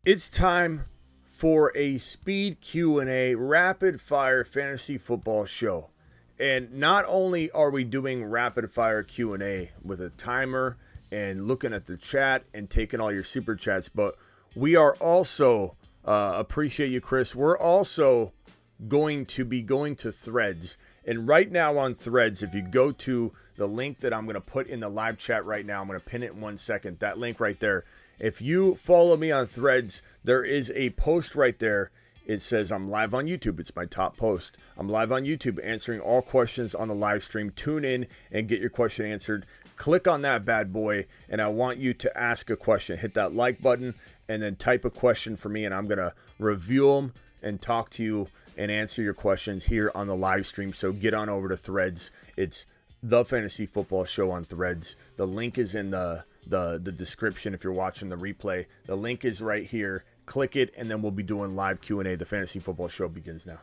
It's time for a speed Q&A rapid fire fantasy football show. And not only are we doing rapid fire Q&A with a timer and looking at the chat and taking all your super chats, but we are also, appreciate you, Chris, we're also going to be going to Threads. And right now on Threads, if you go to the link that I'm going to put in the live chat right now, I'm going to pin it in 1 second, that link right there. If you follow me on Threads, there is a post right there. It says I'm live on YouTube. It's my top post. I'm live on YouTube answering all questions on the live stream. Tune in and get your question answered. Click on that bad boy, and I want you to ask a question. Hit that like button and then type a question for me, and I'm going to review them and talk to you and answer your questions here on the live stream. So get on over to Threads. It's the Fantasy Football Show on Threads. The link is in the description if you're watching the replay. The link is right here. Click it, and then we'll be doing live Q&A. The Fantasy Football Show begins now.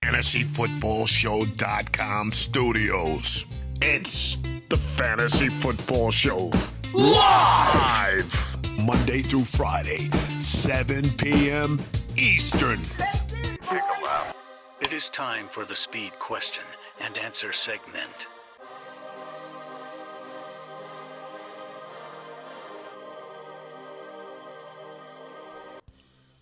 FantasyFootballShow.com studios. It's the Fantasy Football Show. Live! Monday through Friday, 7 p.m. Eastern. It is time for the speed question and answer segment.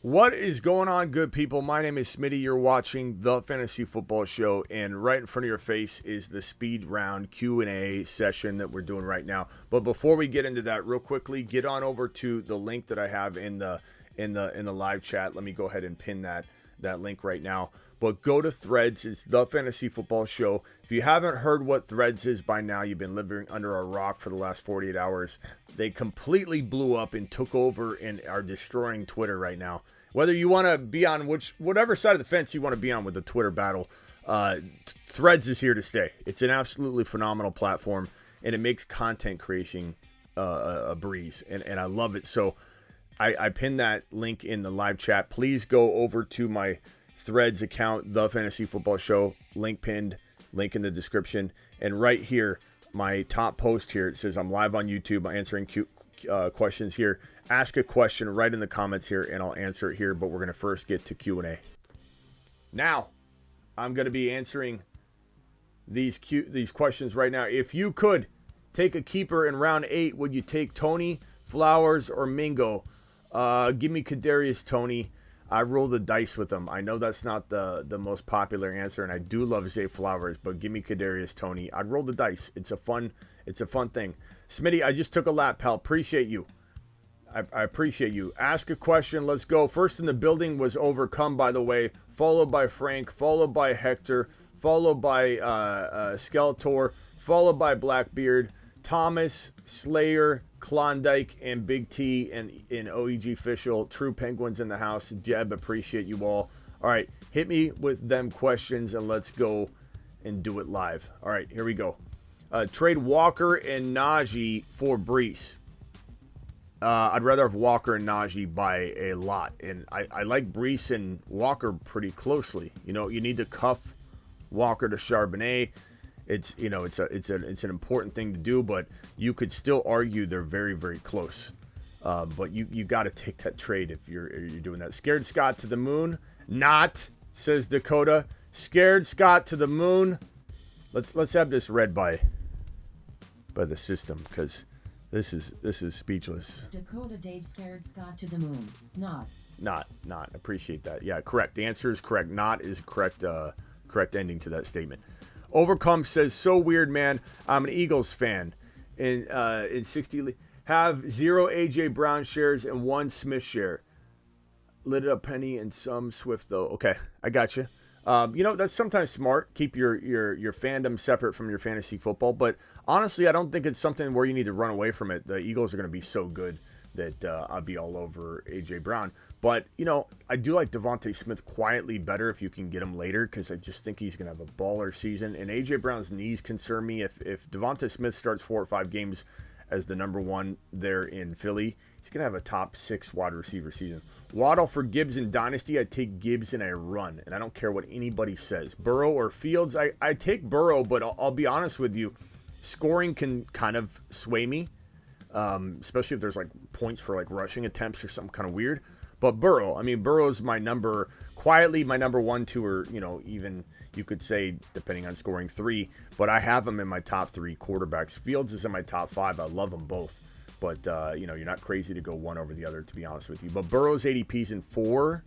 What is going on, good people? My name is Smitty. You're watching the Fantasy Football Show, and right in front of your face is the speed round Q&A session that we're doing right now. But before we get into that, real quickly, get on over to the link that I have in the live chat. Let me go ahead and pin that link right now. But go to Threads. It's the Fantasy Football Show. If you haven't heard what Threads is by now, you've been living under a rock for the last 48 hours. They completely blew up and took over and are destroying Twitter right now. Whether you want to be on whatever side of the fence you want to be on with the Twitter battle, Threads is here to stay. It's an absolutely phenomenal platform, and it makes content creation a breeze, and I love it. So I pinned that link in the live chat. Please go over to my Threads account, The Fantasy Football Show, link pinned, link in the description. And right here, my top post here, it says I'm live on YouTube. I'm answering questions here. Ask a question right in the comments here, and I'll answer it here. But we're going to first get to Q&A. Now, I'm going to be answering these questions right now. If you could take a keeper in round 8, would you take Tony, Flowers, or Mingo? Give me Kadarius Toney. I roll the dice with them. I know that's not the most popular answer, and I do love Zay Flowers, but give me Kadarius Toney. I'd roll the dice. It's a fun thing. Smitty, I just took a lap, pal. Appreciate you. I appreciate you. Ask a question. Let's go. First in the building was Overcome, by the way, followed by Frank, followed by Hector, followed by Skeletor, followed by Blackbeard, Thomas, Slayer, Klondike, and Big T, and in OEG Official. True Penguins in the house. Jeb, appreciate you all. All right, hit me with them questions, and let's go and do it live. All right, here we go. Trade Walker and Najee for Brees. I'd rather have Walker and Najee by a lot, and I like Brees and Walker pretty closely. You know, you need to cuff Walker to Charbonnet. It's an important thing to do, but you could still argue they're very, very close. But you got to take that trade if you're doing that. Scared Scott to the moon? Not, says Dakota. Scared Scott to the moon. Let's have this read by the system, because this is speechless. Dakota Dave scared Scott to the moon. Not. Appreciate that. Yeah, correct. The answer is correct. Not is correct. Correct ending to that statement. Overcome says, so weird, man. I'm an Eagles fan. In 60, have 0 AJ Brown shares and 1 Smith share. Lit up penny and some Swift though. Okay, I got you. That's sometimes smart. Keep your fandom separate from your fantasy football. But honestly, I don't think it's something where you need to run away from it. The Eagles are going to be so good that I'll be all over AJ Brown. But, I do like Devontae Smith quietly better if you can get him later, because I just think he's going to have a baller season. And AJ Brown's knees concern me. If Devontae Smith starts 4 or 5 games as the number 1 there in Philly, he's going to have a top 6 wide receiver season. Waddle for Gibbs in Dynasty. I take Gibbs in a run, and I don't care what anybody says. Burrow or Fields, I take Burrow, but I'll be honest with you. Scoring can kind of sway me. especially if there's like points for like rushing attempts or something kind of weird. But Burrow, I mean, Burrow's quietly my number 1, 2, or, even you could say, depending on scoring, 3. But I have him in my top 3 quarterbacks. Fields is in my top 5. I love them both. But, you're not crazy to go one over the other, to be honest with you. But Burrow's ADP's in 4.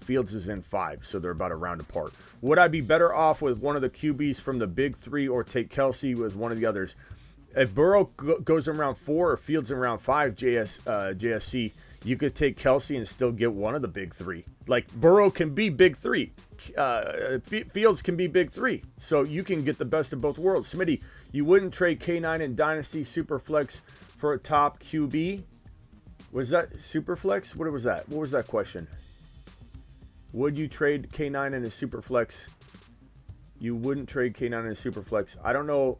Fields is in 5. So they're about a round apart. Would I be better off with one of the QBs from the big 3 or take Kelsey with one of the others? If Burrow goes in round 4 or Fields in round 5, JSC, you could take Kelsey and still get one of the big 3. Like, Burrow can be big 3. Fields can be big 3. So you can get the best of both worlds. Smitty, you wouldn't trade K9 in Dynasty Superflex for a top QB? Was that Superflex? What was that? What was that question? Would you trade K9 in a Superflex? You wouldn't trade K9 in a Superflex. I don't know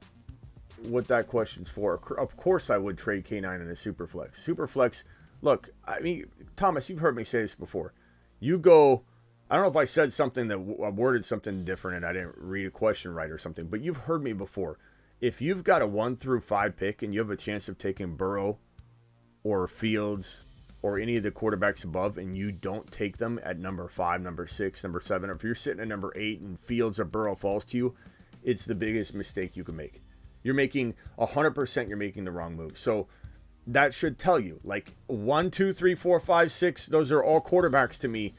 what that question's for. Of course I would trade K9 in a Superflex. Superflex, look, I mean, Thomas, you've heard me say this before. You go, I don't know if I said something that I worded something different and I didn't read a question right or something, but you've heard me before. If you've got a 1 through 5 pick and you have a chance of taking Burrow or Fields or any of the quarterbacks above and you don't take them at number 5, number 6, number 7, or if you're sitting at number 8 and Fields or Burrow falls to you, it's the biggest mistake you can make. You're making 100%, you're making the wrong move. So that should tell you, like 1, 2, 3, 4, 5, 6, those are all quarterbacks to me,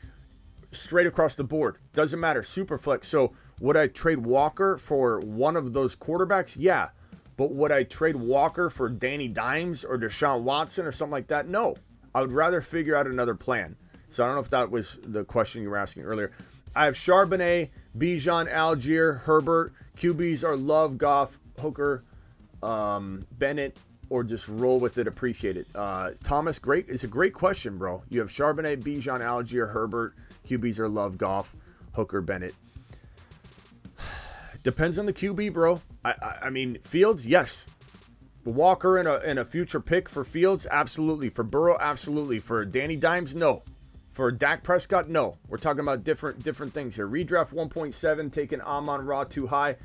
straight across the board. Doesn't matter. Superflex. So would I trade Walker for one of those quarterbacks? Yeah. But would I trade Walker for Danny Dimes or Deshaun Watson or something like that? No. I would rather figure out another plan. So I don't know if that was the question you were asking earlier. I have Charbonnet, Bijan, Algier, Herbert. QBs are Love, Goff, Hooker, Bennett, or just roll with it, appreciate it. Thomas, great. It's a great question, bro. You have Charbonnet, Bijan, Algier, Herbert. QBs are Love, Goff, Hooker, Bennett. Depends on the QB, bro. I mean, Fields, yes. Walker in a future pick for Fields, absolutely. For Burrow, absolutely. For Danny Dimes, no. For Dak Prescott, no. We're talking about different things here. Redraft 1.7, taking Amon-Ra too high.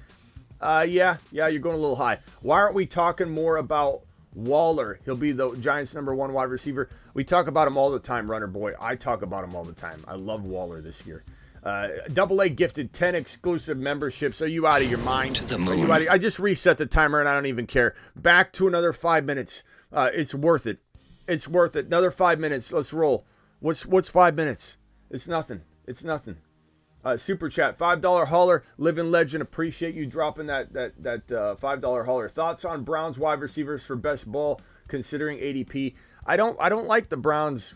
Yeah, you're going a little high. Why aren't we talking more about Waller? He'll be the Giants' number 1 wide receiver. We talk about him all the time, Runner Boy. I talk about him all the time. I love Waller this year. AA gifted 10 exclusive memberships. Are you out of your mind? To the moon. I just reset the timer and I don't even care. Back to another 5 minutes. It's worth it. It's worth it. Another 5 minutes. Let's roll. What's 5 minutes? It's nothing. It's nothing. Super chat, $5 hauler, living legend. Appreciate you dropping that $5 hauler. Thoughts on Browns wide receivers for best ball considering ADP? I don't like the Browns.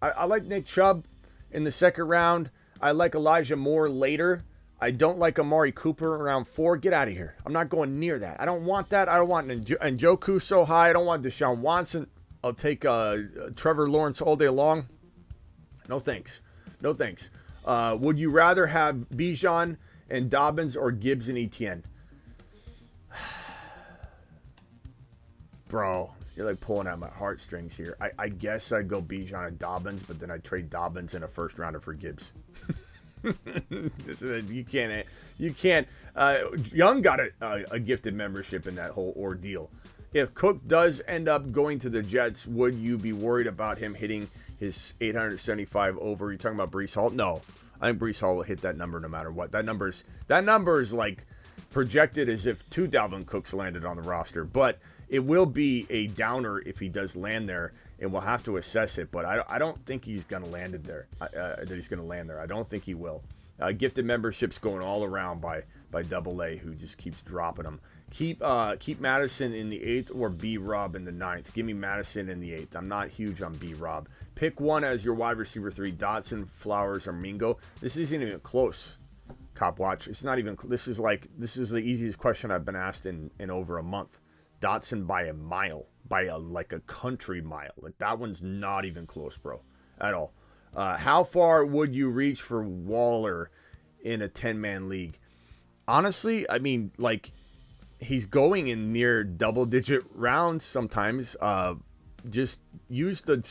I like Nick Chubb in the second round. I like Elijah Moore later. I don't like Amari Cooper around 4. Get out of here. I'm not going near that. I don't want that. I don't want Njoku so high. I don't want Deshaun Watson. I'll take Trevor Lawrence all day long. No thanks. No thanks. Would you rather have Bijan and Dobbins or Gibbs and Etienne? Bro, you're like pulling at my heartstrings here. I guess I'd go Bijan and Dobbins, but then I'd trade Dobbins in a first rounder for Gibbs. You can't. Young got a gifted membership in that whole ordeal. If Cook does end up going to the Jets, would you be worried about him hitting his 875 over? You're talking about Breece Hall? No. I think Breece Hall will hit that number no matter what. That number is like projected as if 2 Dalvin Cooks landed on the roster. But it will be a downer if he does land there, and we'll have to assess it. But I don't think he's going to land it there. I don't think he will. Gifted memberships going all around by AA, who just keeps dropping them. Keep Madison in the 8th or B-Rob in the 9th. Give me Madison in the 8th. I'm not huge on B-Rob. Pick one as your wide receiver 3. Dotson, Flowers, or Mingo. This isn't even close, Cop Watch. It's not even. This is the easiest question I've been asked in over a month. Dotson by a mile, by a country mile. Like, that one's not even close, bro, at all. How far would you reach for Waller in a 10-man league? Honestly, I mean, like, he's going in near double-digit rounds sometimes. Just use the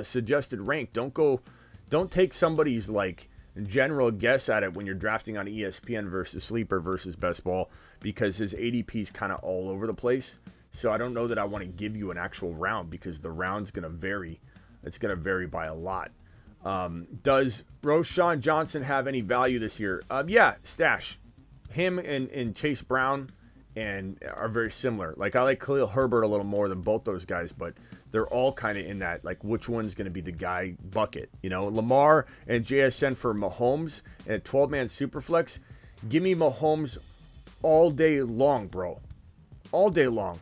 suggested rank. Don't take somebody's like general guess at it when you're drafting on ESPN versus Sleeper versus Best Ball, because his ADP is kind of all over the place. So I don't know that I want to give you an actual round because the round's going to vary. It's going to vary by a lot. Does Roschon Johnson have any value this year? Yeah, stash. Him and Chase Brown and are very similar. Like, I like Khalil Herbert a little more than both those guys, but they're all kind of in that, like, which one's going to be the guy bucket. You know, Lamar and JSN for Mahomes and a 12-man Superflex. Give me Mahomes all day long, bro. All day long.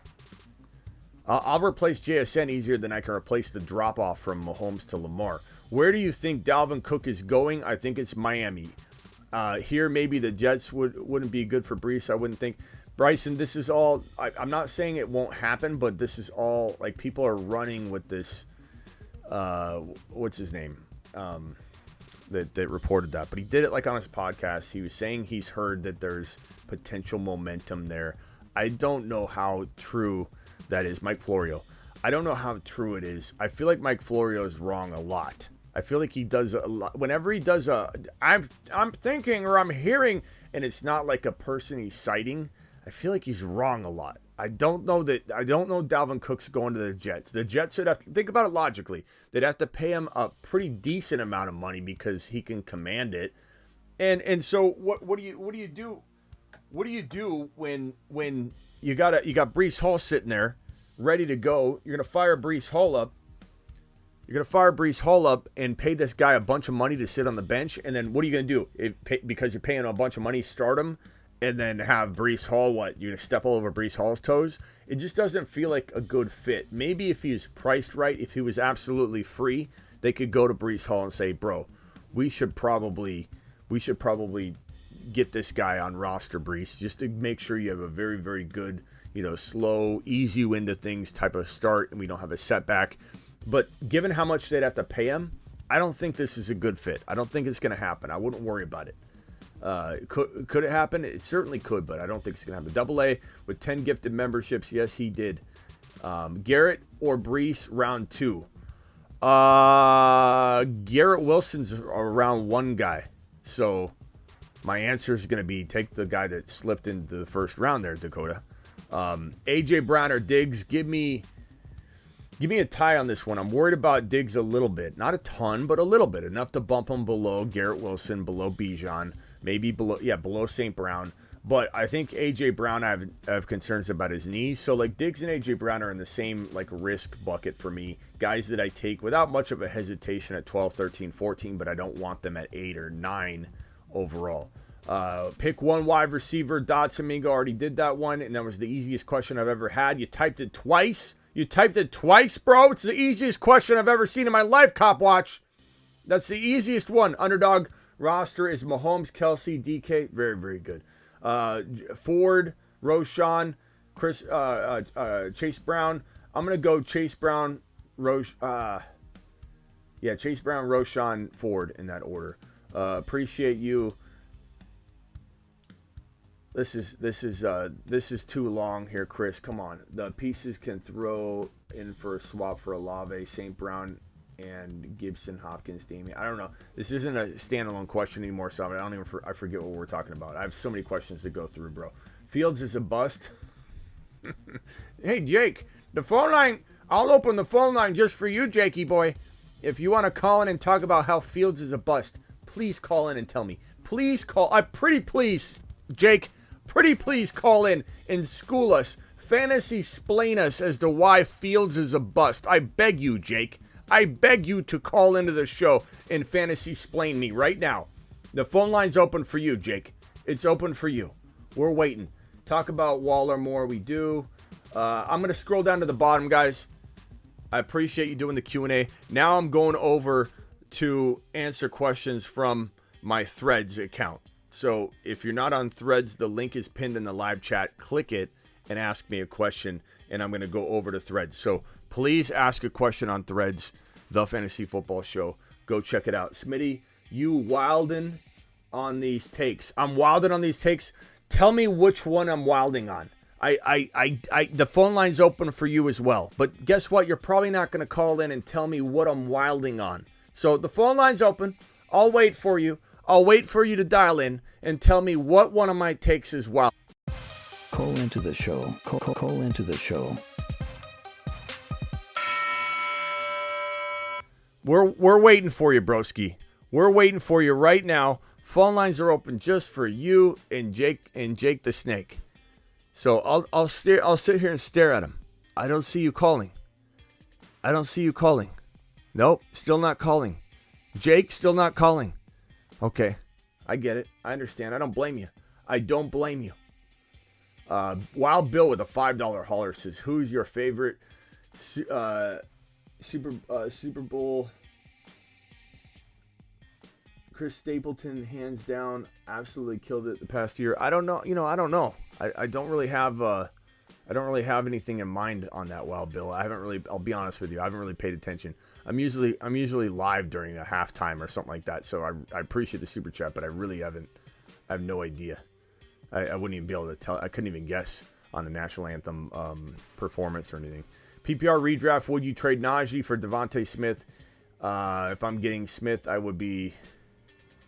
I'll replace JSN easier than I can replace the drop-off from Mahomes to Lamar. Where do you think Dalvin Cook is going? I think it's Miami. Here, maybe the Jets wouldn't be good for Brees, I wouldn't think. Bryson, this is all, I'm not saying it won't happen, but this is all, like, people are running with this, what's his name, that reported that. But he did it, like, on his podcast. He was saying he's heard that there's potential momentum there. I don't know how true that is. Mike Florio. I don't know how true it is. I feel like Mike Florio is wrong a lot. I feel like he does a lot. Whenever he does I'm thinking or I'm hearing, and it's not like a person he's citing, I feel like he's wrong a lot. I don't know Dalvin Cook's going to the Jets. The Jets would have to think about it logically. They'd have to pay him a pretty decent amount of money because he can command it. And so what do you do? What do you do when you got Breece Hall sitting there ready to go? You're gonna fire Breece Hall up. You're going to fire Breece Hall up and pay this guy a bunch of money to sit on the bench. And then what are you going to do? Because you're paying him a bunch of money, start him, and then have Breece Hall, what? You're going to step all over Breece Hall's toes? It just doesn't feel like a good fit. Maybe if he was priced right, if he was absolutely free, they could go to Breece Hall and say, bro, we should probably get this guy on roster, Breece, just to make sure you have a very, very good, slow, ease you into things type of start and we don't have a setback. But given how much they'd have to pay him, I don't think this is a good fit. I don't think it's going to happen. I wouldn't worry about it. Could it happen? It certainly could, but I don't think it's going to happen. Double A with 10 gifted memberships. Yes, he did. Garrett or Breece, round 2. Garrett Wilson's a round 1 guy. So my answer is going to be take the guy that slipped into the first round there, Dakota. A.J. Brown or Diggs, give me a tie on this one. I'm worried about Diggs a little bit. Not a ton, but a little bit. Enough to bump him below Garrett Wilson, below Bijan, maybe below St. Brown. But I think A.J. Brown, I have concerns about his knees. So, like, Diggs and A.J. Brown are in the same, like, risk bucket for me. Guys that I take without much of a hesitation at 12, 13, 14, but I don't want them at 8 or 9 overall. Pick one wide receiver. Dotson Mingo already did that one, and that was the easiest question I've ever had. You typed it twice. Bro. It's the easiest question I've ever seen in my life, Cop Watch. That's the easiest one. Underdog roster is Mahomes, Kelsey, DK. Very, very good. Ford, Roschon, Chase Brown. I'm going to go Chase Brown, Chase Brown, Roschon, Ford in that order. Appreciate you. This is too long here, Chris. Come on. The pieces can throw in for a swap for Olave, St. Brown, and Gibson, Hopkins, Damien. I don't know. This isn't a standalone question anymore, so I forget what we're talking about. I have so many questions to go through, bro. Fields is a bust. Hey, Jake, the phone line. I'll open the phone line just for you, Jakey boy. If you want to call in and talk about how Fields is a bust, please call in and tell me. Please call. Jake. Pretty please call in and school us, fantasy-splain us as to why Fields is a bust. I beg you, Jake. I beg you to call into the show and fantasy-splain me right now. The phone line's open for you, Jake. It's open for you. We're waiting. Talk about Waller more. We do. I'm going to scroll down to the bottom, guys. I appreciate you doing the Q&A. Now I'm going over to answer questions from my Threads account. So if you're not on Threads, the link is pinned in the live chat. Click it and ask me a question, and I'm going to go over to Threads. So please ask a question on Threads, The Fantasy Football Show. Go check it out. Smitty, you wildin' on these takes. I'm wildin' on these takes. Tell me which one I'm wilding on. The phone line's open for you as well. But guess what? You're probably not going to call in and tell me what I'm wilding on. So the phone line's open. I'll wait for you. I'll wait for you to dial in and tell me what one of my takes is wild. Call into the show. Call into the show. We're waiting for you, broski. We're waiting for you right now. Phone lines are open just for you and Jake the Snake. So I'll sit here and stare at him. I don't see you calling. Nope, still not calling. Jake, still not calling. Okay, I get it. I understand. I don't blame you. Wild Bill with a $5 hauler says, "Who's your favorite Super Bowl?" Chris Stapleton, hands down, absolutely killed it the past year. I don't know. I don't know. I don't really have anything in mind on that, Wild Bill. I'll be honest with you. I haven't really paid attention. I'm usually live during a halftime or something like that. So I appreciate the super chat, but I have no idea. I wouldn't even be able to tell. I couldn't even guess on the national anthem performance or anything. PPR redraft, would you trade Najee for Devontae Smith? If I'm getting Smith, I would be.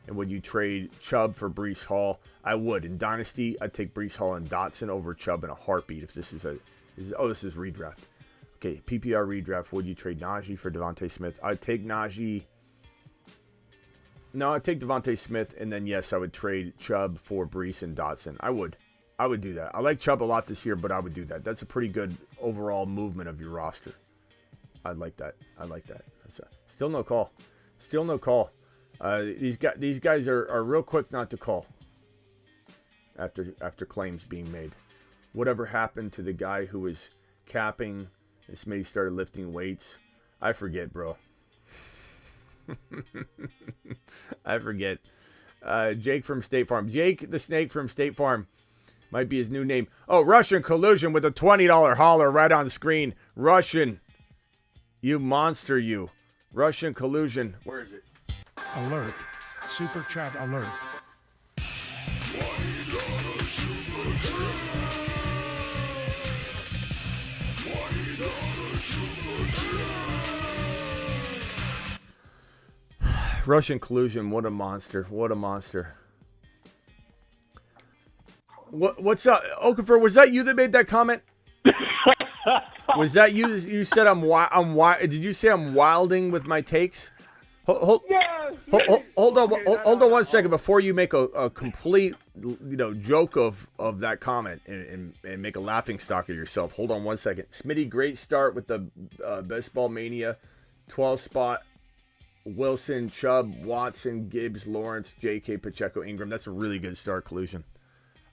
And would you trade Chubb for Breece Hall? I would. In Dynasty, I'd take Breece Hall and Dotson over Chubb in a heartbeat if this is redraft. Okay, PPR redraft. Would you trade Najee for Devontae Smith? I'd take Najee. No, I'd take Devontae Smith, and then, yes, I would trade Chubb for Breece and Dotson. I would do that. I like Chubb a lot this year, but I would do that. That's a pretty good overall movement of your roster. I'd like that. Still no call. These guys are real quick not to call after claims being made. Whatever happened to the guy who was capping and Smitty started lifting weights? I forget, bro. I forget. Jake from State Farm. Jake the Snake from State Farm might be his new name. Oh, Russian Collusion with a $20 holler right on the screen. Russian, you monster, you. Russian Collusion. Where is it? Alert. Super chat alert. Russian Collusion, what a monster. What's up? Okafor, was that you that made that comment? Was that you? You said did you say I'm wilding with my takes? Hold on 1 second before you make a complete joke of that comment and make a laughing stock of yourself. Hold on 1 second. Smitty, great start with the Best Ball Mania 12 spot. Wilson, Chubb, Watson, Gibbs, Lawrence, J.K. Pacheco, Ingram. That's a really good start, Collusion.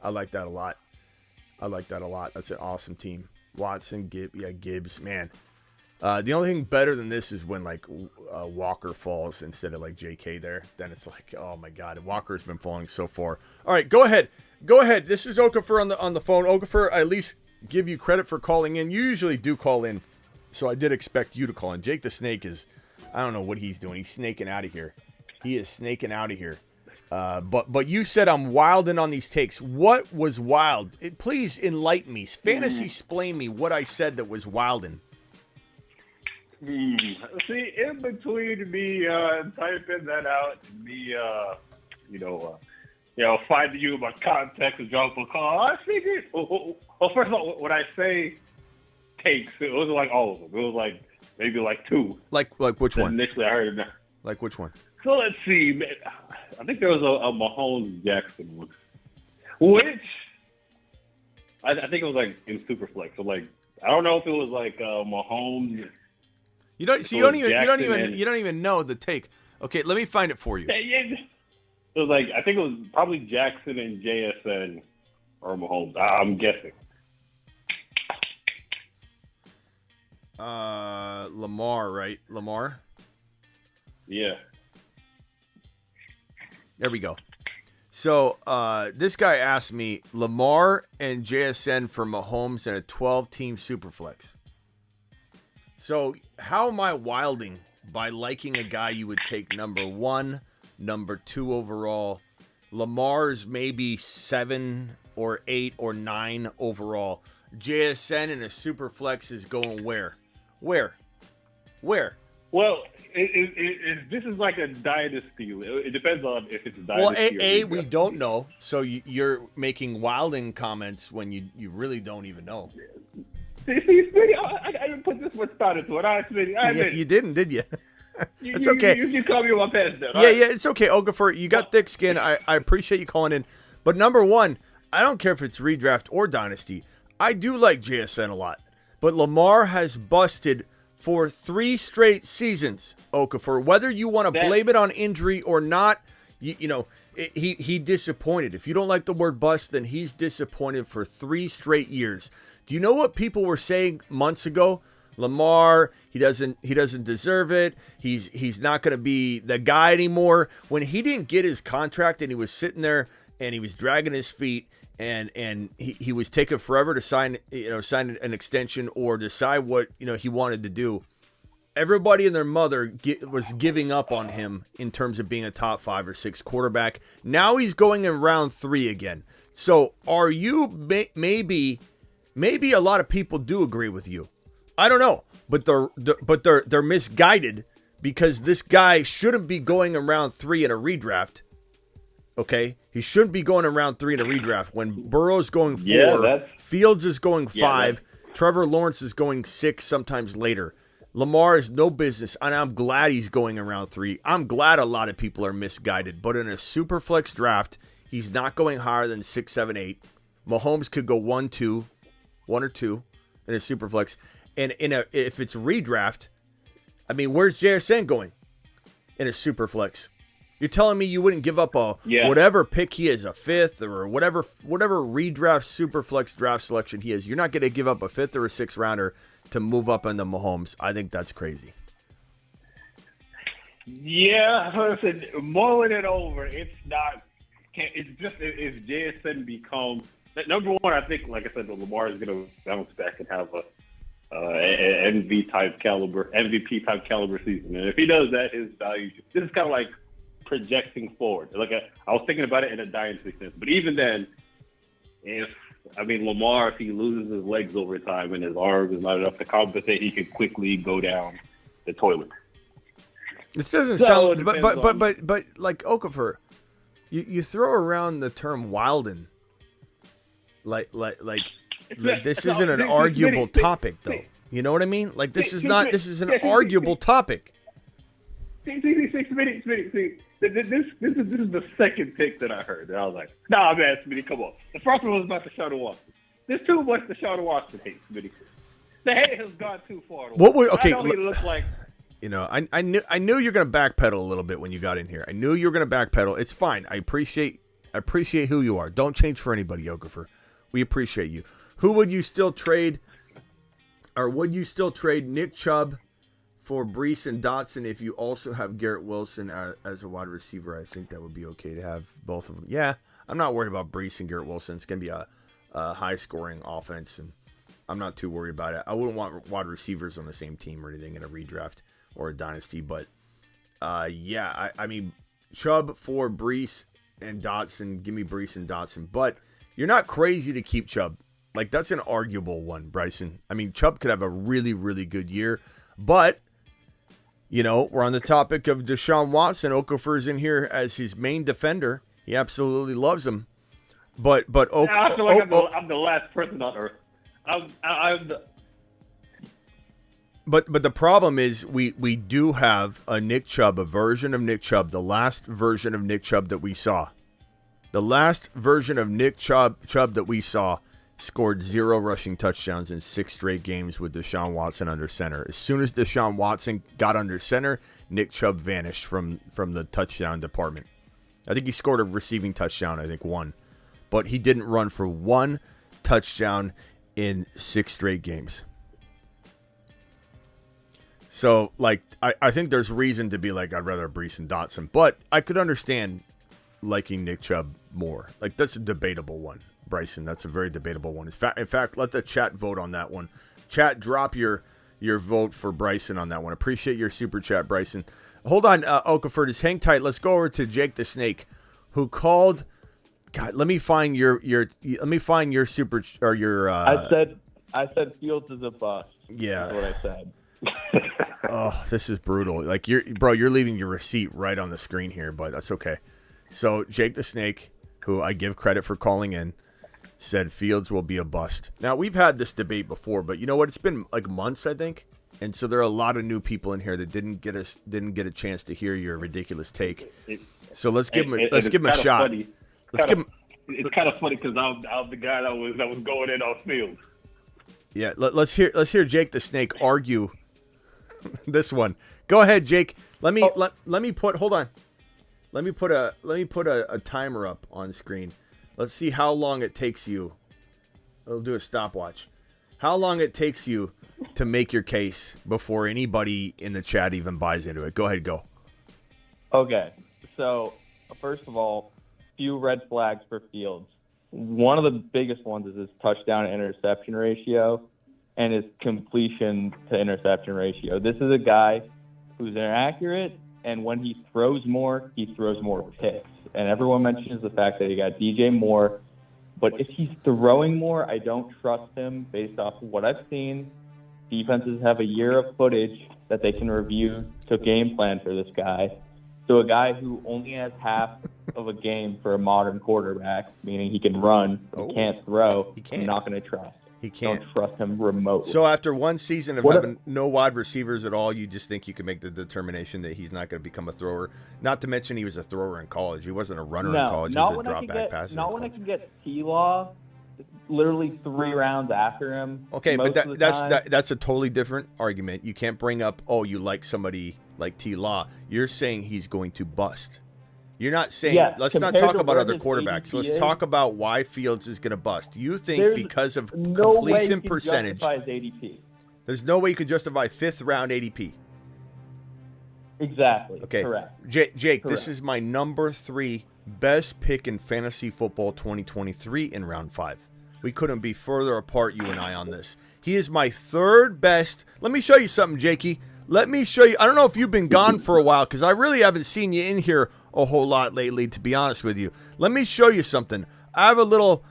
I like that a lot. That's an awesome team. Watson, Gibbs, man. The only thing better than this is when Walker falls instead of J.K. there. Then it's like, oh my God, Walker's been falling so far. All right, go ahead. This is Okafor on the phone. Okafor, I at least give you credit for calling in. You usually do call in, so I did expect you to call in. Jake the Snake is, I don't know what he's doing. He's snaking out of here. But you said I'm wilding on these takes. What was wild? Please enlighten me. Fantasy explain me what I said that was wilding. See, in between me typing that out and me, finding you in my context and drop a call, I figured. Well, first of all, when I say takes, it wasn't like all of them. It was maybe two. Like which one? Initially, I heard it. Like which one? So let's see. I think there was a Mahomes Jackson one, which I think it was in Superflex. So I don't know if it was Mahomes. You don't even know the take. Okay, let me find it for you. It was I think it was probably Jackson and JSN or Mahomes. I'm guessing. Lamar, right? Lamar? Yeah. There we go. So this guy asked me Lamar and JSN for Mahomes in a 12-team Superflex. So how am I wilding by liking a guy you would take number 1, number 2 overall? Lamar's maybe 7 or 8 or 9 overall. JSN in a Superflex is going where? Well, this is like a dynasty. It depends on if it's a Well, dynasty. we don't know. So you're making wilding comments when you really don't even know. See, Smitty, I didn't put this much thought into it. All right, Smitty, I admit You didn't, did you? It's you, okay. You call me on my past now. Yeah, it's okay, Okafor. You got thick skin. I appreciate you calling in. But number one, I don't care if it's redraft or dynasty. I do like JSN a lot. But Lamar has busted for 3 straight seasons, Okafor. Whether you want to blame it on injury or not, he disappointed. If you don't like the word bust, then he's disappointed for 3 straight years. Do you know what people were saying months ago? Lamar, he doesn't deserve it. He's not going to be the guy anymore. When he didn't get his contract and he was sitting there and he was dragging his feet and he was taking forever to sign an extension or decide what he wanted to do. Everybody and their mother was giving up on him in terms of being a top 5 or 6 quarterback. Now he's going in round 3 again. So are you maybe a lot of people do agree with you? I don't know, but they're misguided because this guy shouldn't be going in round 3 in a redraft. Okay, he shouldn't be going in round 3 in a redraft when Burrow's going 4, Fields is going 5, Trevor Lawrence is going 6, sometimes later. Lamar is no business, and I'm glad he's going in round 3. I'm glad a lot of people are misguided, but in a super flex draft, he's not going higher than 6, 7, 8. Mahomes could go 1 or 2 in a super flex. And if it's redraft, I mean, where's JSN going in a super flex? You're telling me you wouldn't give up whatever pick he is, a 5th or whatever redraft super flex draft selection he is. You're not going to give up a 5th or a 6th rounder to move up into Mahomes. I think that's crazy. Yeah, listen, mulling it over, it's not. It's just if JSN becomes number one. I think, like I said, Lamar is going to bounce back and have a MVP type caliber season, and if he does that, his value. This is kind of like projecting forward. Like I was thinking about it in a dynasty sense, but even then, Lamar, if he loses his legs over time and his arm is not enough to compensate, he could quickly go down the toilet. This doesn't sound, but like Okafor, you throw around the term Wilden, like this isn't an arguable topic, though. You know what I mean? Like this is an arguable topic. See, this is the second pick that I heard. And I was like, nah, man, Smitty, come on. The first one was about Deshaun Watson. There's too much Deshaun Watson hate, Smitty. The hate has gone too far. What would okay? I know he looks like. I knew you're gonna backpedal a little bit when you got in here. I knew you were gonna backpedal. It's fine. I appreciate who you are. Don't change for anybody, Okafor. We appreciate you. Who would you still trade, or would you still trade Nick Chubb for Brees and Dotson if you also have Garrett Wilson as a wide receiver? I think that would be okay to have both of them. Yeah, I'm not worried about Brees and Garrett Wilson. It's going to be a high-scoring offense, and I'm not too worried about it. I wouldn't want wide receivers on the same team or anything in a redraft or a dynasty, but I mean, Chubb for Brees and Dotson. Give me Brees and Dotson, but you're not crazy to keep Chubb. Like, that's an arguable one, Bryson. I mean, Chubb could have a really, really good year, but we're on the topic of Deshaun Watson. Okafor's in here as his main defender. He absolutely loves him. But I feel like I'm the last person on earth. But the problem is we do have a Nick Chubb, a version of Nick Chubb, the last version of Nick Chubb that we saw. The last version of Nick Chubb that we saw scored 0 rushing touchdowns in 6 straight games with Deshaun Watson under center. As soon as Deshaun Watson got under center, Nick Chubb vanished from the touchdown department. I think he scored a receiving touchdown, 1. But he didn't run for 1 touchdown in 6 straight games. So, I think there's reason to be like, I'd rather Brees and Dotson. But I could understand liking Nick Chubb more. That's a debatable one. Bryson, that's a very debatable one. In fact, let the chat vote on that one. Chat, drop your vote for Bryson on that one. Appreciate your super chat, Bryson. Hold on, Okafor, just hang tight. Let's go over to Jake the Snake, who called. God, let me find your super or your. I said Fields is a bust. Yeah, that's what I said. Oh, this is brutal. Like you're leaving your receipt right on the screen here, but that's okay. So Jake the Snake, who I give credit for calling in, said Fields will be a bust. Now we've had this debate before, but you know what? It's been like months, I think, and so there are a lot of new people in here that didn't get a chance to hear your ridiculous take. So let's give him a shot. It's kind of funny because I'm the guy that was going in on Fields. Yeah, let's hear Jake the Snake argue this one. Go ahead, Jake. Let me put a timer up on screen. Let's see how long it takes you. I'll do a stopwatch. How long it takes you to make your case before anybody in the chat even buys into it. Go ahead, go. Okay, so first of all, few red flags for Fields. One of the biggest ones is his touchdown to interception ratio and his completion to interception ratio. This is a guy who's inaccurate, and when he throws more picks. And everyone mentions the fact that he got DJ Moore, but if he's throwing more, I don't trust him based off of what I've seen. Defenses have a year of footage that they can review to game plan for this guy. So a guy who only has half of a game for a modern quarterback, meaning he can run, but can't throw, I'm not going to trust. He can't. Don't trust him remotely. So after one season of having no wide receivers at all, you just think you can make the determination that he's not going to become a thrower? Not to mention he was a thrower in college. He wasn't a runner in college. He was a drop-back passer. Not when I can get T-Law literally 3 rounds after him. Okay, but that's a totally different argument. You can't bring up, you like somebody like T-Law. You're saying he's going to bust. You're not saying, let's not talk about other quarterbacks. Let's talk about why Fields is going to bust. You think because of completion percentage. There's no way you could justify 5th round ADP. Exactly. Okay. Correct. Jake, Correct. This is my number 3 best pick in fantasy football 2023 in round 5. We couldn't be further apart, you and I, on this. He is my 3rd best. Let me show you something, Jakey. Let me show you. I don't know if you've been gone for a while because I really haven't seen you in here a whole lot lately, to be honest with you. Let me show you something. I have a little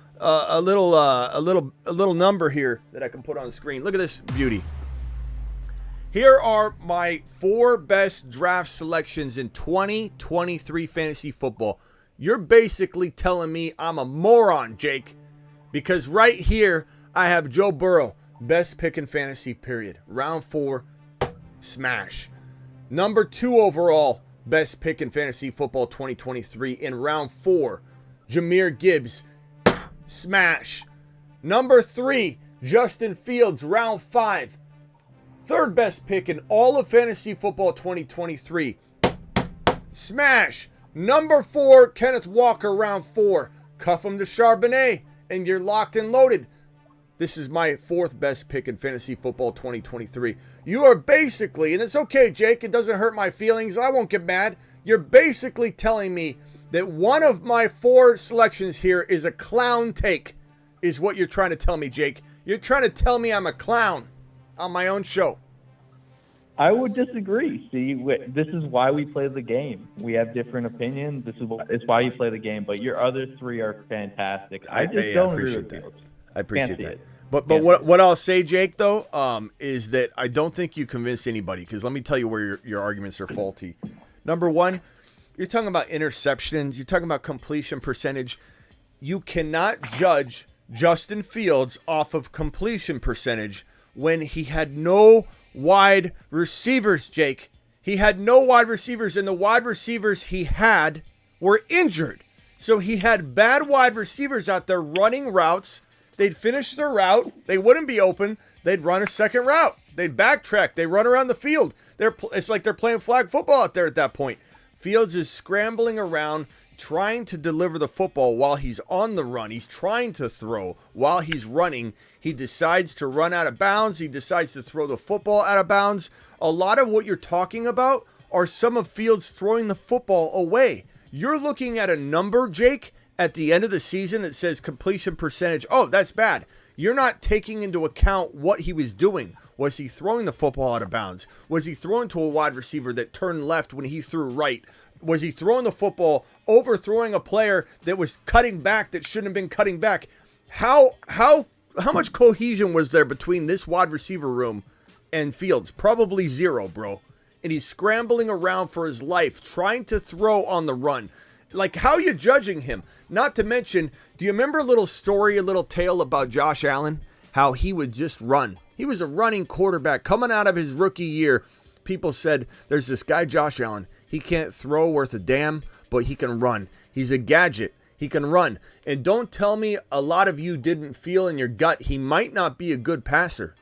number here that I can put on the screen. Look at this beauty. Here are my 4 best draft selections in 2023 fantasy football. You're basically telling me I'm a moron, Jake, because right here I have Joe Burrow, best pick in fantasy, period. Round 4. Smash. Number 2 overall, best pick in fantasy football 2023 in round 4, Jahmyr Gibbs. Smash. Number 3, Justin Fields, round 5. 3rd best pick in all of fantasy football 2023. Smash. Number 4, Kenneth Walker, round 4. Cuff him to Charbonnet, and you're locked and loaded. This is my 4th best pick in fantasy football 2023. You are basically, and it's okay, Jake, it doesn't hurt my feelings. I won't get mad. You're basically telling me that one of my 4 selections here is a clown take, is what you're trying to tell me, Jake. You're trying to tell me I'm a clown on my own show. I would disagree. See, this is why we play the game. We have different opinions. It's why you play the game. But your other 3 are fantastic. I just don't appreciate that. I appreciate that. It. But what I'll say, Jake, though, is that I don't think you convinced anybody, because let me tell you where your arguments are faulty. Number 1, you're talking about interceptions. You're talking about completion percentage. You cannot judge Justin Fields off of completion percentage when he had no wide receivers, Jake. He had no wide receivers, and the wide receivers he had were injured. So he had bad wide receivers out there running routes. They'd finish their route. They wouldn't be open. They'd run a second route. They'd backtrack. They run around the field. It's like they're playing flag football out there at that point. Fields is scrambling around, trying to deliver the football while he's on the run. He's trying to throw while he's running. He decides to run out of bounds. He decides to throw the football out of bounds. A lot of what you're talking about are some of Fields throwing the football away. You're looking at a number, Jake, at the end of the season that says completion percentage. Oh, that's bad. You're not taking into account what he was doing. Was he throwing the football out of bounds? Was he throwing to a wide receiver that turned left when he threw right? Was he throwing the football, overthrowing a player that was cutting back that shouldn't have been cutting back? How much cohesion was there between this wide receiver room and Fields, probably 0, bro. And he's scrambling around for his life, trying to throw on the run. Like, how are you judging him? Not to mention, do you remember a little story, a little tale about Josh Allen? How he would just run. He was a running quarterback coming out of his rookie year. People said, there's this guy, Josh Allen. He can't throw worth a damn, but he can run. He's a gadget. He can run. And don't tell me a lot of you didn't feel in your gut he might not be a good passer.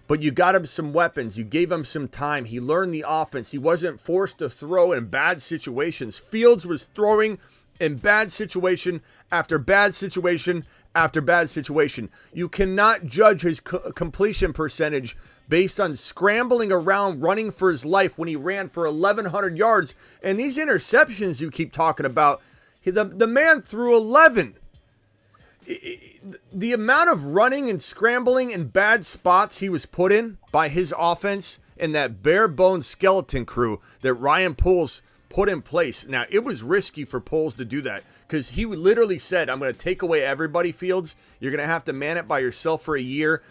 But you got him some weapons. You gave him some time. He learned the offense. He wasn't forced to throw in bad situations. Fields was throwing in bad situation after bad situation after bad situation. You cannot judge his completion percentage based on scrambling around running for his life when he ran for 1,100 yards. And these interceptions you keep talking about, the man threw 11. The amount of running and scrambling in bad spots he was put in by his offense and that bare bones skeleton crew that Ryan Poles put in place. Now, it was risky for Poles to do that because he literally said, I'm going to take away everybody, Fields. You're going to have to man it by yourself for a year,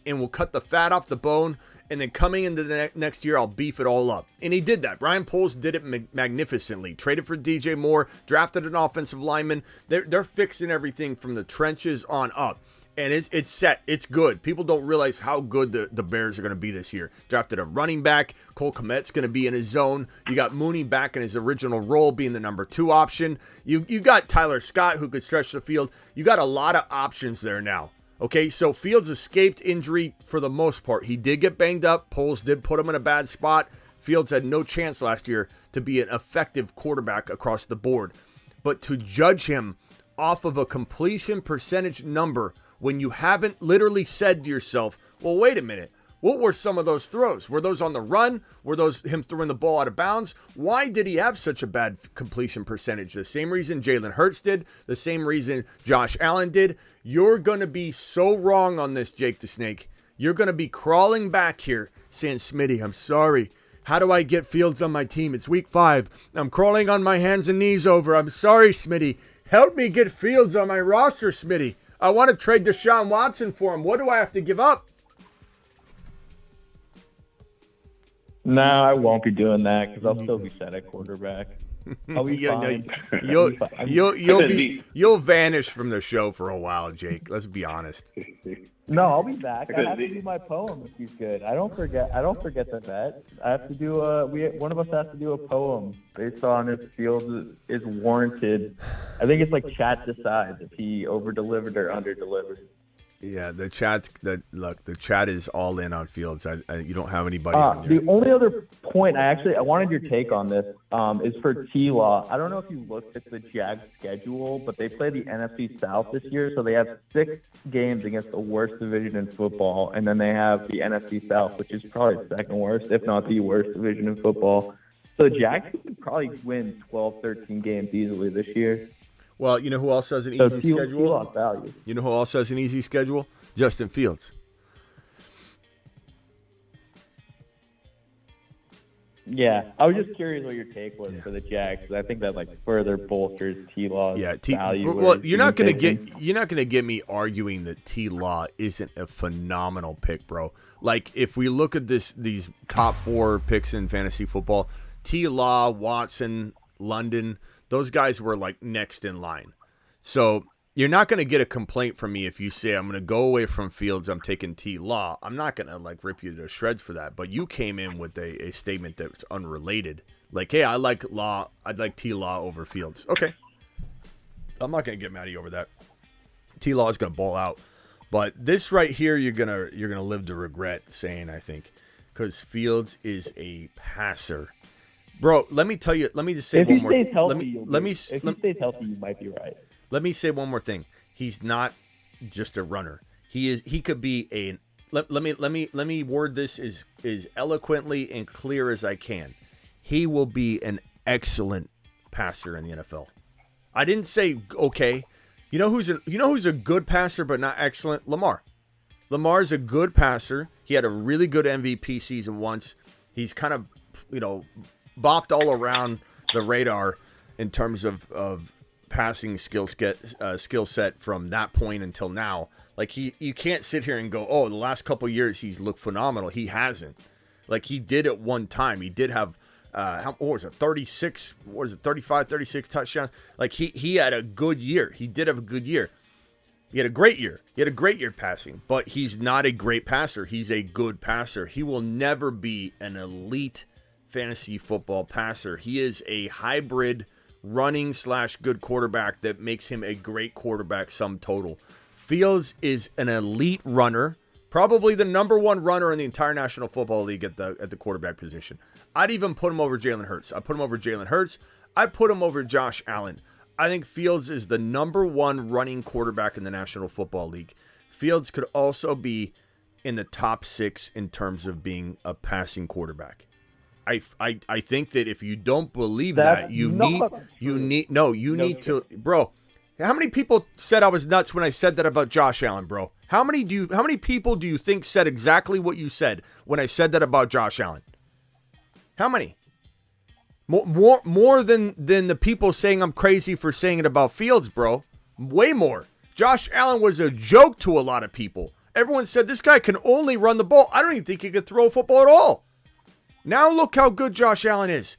and we'll cut the fat off the bone. And then coming into the next year, I'll beef it all up. And he did that. Ryan Poles did it magnificently. Traded for DJ Moore, drafted an offensive lineman. They're fixing everything from the trenches on up. And it's set. It's good. People don't realize how good the Bears are going to be this year. Drafted a running back. Cole Kmet's going to be in his zone. You got Mooney back in his original role, being the number 2 option. You got Tyler Scott, who could stretch the field. You got a lot of options there now. Okay, so Fields escaped injury for the most part. He did get banged up. Poles did put him in a bad spot. Fields had no chance last year to be an effective quarterback across the board. But to judge him off of a completion percentage number when you haven't literally said to yourself, well, wait a minute, what were some of those throws? Were those on the run? Were those him throwing the ball out of bounds? Why did he have such a bad completion percentage? The same reason Jalen Hurts did, the same reason Josh Allen did. You're going to be so wrong on this, Jake the Snake. You're going to be crawling back here saying, Smitty, I'm sorry. How do I get Fields on my team? It's week 5. I'm crawling on my hands and knees over. I'm sorry, Smitty. Help me get Fields on my roster, Smitty. I want to trade Deshaun Watson for him. What do I have to give up? No, I won't be doing that because I'll still be set at quarterback. I'll be fine. You'll vanish from the show for a while, Jake. Let's be honest. No, I'll be back. I have to do my poem if he's good. I don't forget the bet. I have to do one of us has to do a poem based on if Fields is warranted. I think it's like chat decides if he over delivered or under delivered. Yeah, the chat is all in on Fields. You don't have anybody on there. The only other point I wanted your take on this is for T-Law. I don't know if you looked at the Jags schedule, but they play the NFC South this year, so they have 6 games against the worst division in football, and then they have the NFC South, which is probably the second worst, if not the worst division in football. So Jags could probably win 12, 13 games easily this year. Well, you know who else has an easy schedule? Value. You know who else has an easy schedule? Justin Fields. Yeah, I was just curious what your take was for the Jags, because I think that further bolsters T-Law's value. Well, you're not gonna get me arguing that T-Law isn't a phenomenal pick, bro. Like, if we look at these top 4 picks in fantasy football, T-Law, Watson, London, those guys were like next in line. So you're not going to get a complaint from me if you say, I'm going to go away from Fields, I'm taking T-Law. I'm not going to rip you to shreds for that. But you came in with a statement that's unrelated. Like, hey, I'd like T-Law over Fields. Okay. I'm not going to get mad at you over that. T-Law is going to ball out. But this right here, you're gonna live to regret saying, I think, because Fields is a passer. Bro, let me tell you. Let me just say one more thing. If he stays healthy, you might be right. Let me say one more thing. He's not just a runner. He could be a. Let me word this as eloquently and clear as I can. He will be an excellent passer in the NFL. I didn't say okay. You know who's a good passer but not excellent? Lamar. Lamar's a good passer. He had a really good MVP season once. He's kind of, bopped all around the radar in terms of passing skill set from that point until now. Like you can't sit here and go, oh, the last couple years he's looked phenomenal. He hasn't. Like he did at one time. He did have, what was it, 35, 36 touchdowns. Like he had a good year. He did have a good year. He had a great year. He had a great year passing, but he's not a great passer. He's a good passer. He will never be an elite fantasy football passer. He is a hybrid running / good quarterback that makes him a great quarterback sum total. Fields is an elite runner, probably the number one runner in the entire National Football League at the quarterback position. I'd even put him over Jalen Hurts. I put him over Jalen Hurts. I put him over Josh Allen. I think Fields is the number one running quarterback in the National Football League. Fields could also be in the top 6 in terms of being a passing quarterback. I think that if you don't believe that, you need to, bro. How many people said I was nuts when I said that about Josh Allen, bro? How many people do you think said exactly what you said when I said that about Josh Allen? How many? More than the people saying I'm crazy for saying it about Fields, bro. Way more. Josh Allen was a joke to a lot of people. Everyone said this guy can only run the ball. I don't even think he could throw a football at all. Now look how good Josh Allen is.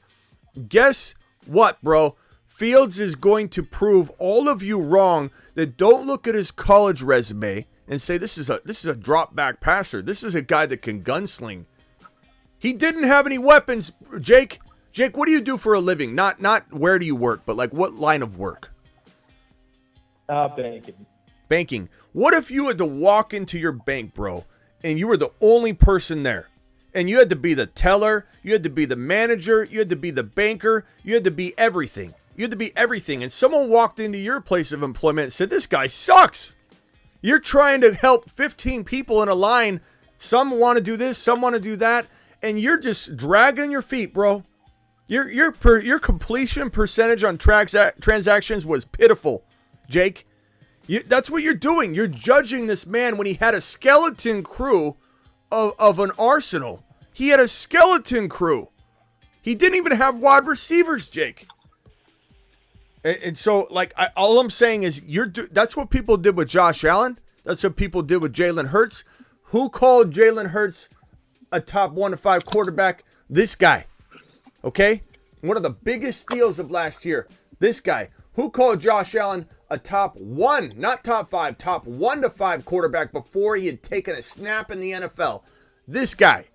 Guess what, bro? Fields is going to prove all of you wrong that don't look at his college resume and say this is a drop back passer. This is a guy that can gunsling. He didn't have any weapons, Jake. Jake, what do you do for a living? Not where do you work, but like what line of work? Banking. Banking. What if you had to walk into your bank, bro, and you were the only person there? And you had to be the teller, you had to be the manager, you had to be the banker, you had to be everything. You had to be everything. And someone walked into your place of employment and said, this guy sucks. You're trying to help 15 people in a line. Some want to do this, some want to do that, and you're just dragging your feet, bro. Your completion percentage on transactions was pitiful, Jake. That's what you're doing. You're judging this man when he had a skeleton crew of an arsenal. He had a skeleton crew. He didn't even have wide receivers, Jake. And so, like, all I'm saying is that's what people did with Josh Allen. That's what people did with Jalen Hurts. Who called Jalen Hurts a top 1 to 5 quarterback? This guy. Okay? One of the biggest steals of last year. This guy. Who called Josh Allen a top 1, not top 5, top 1 to 5 quarterback before he had taken a snap in the NFL? This guy.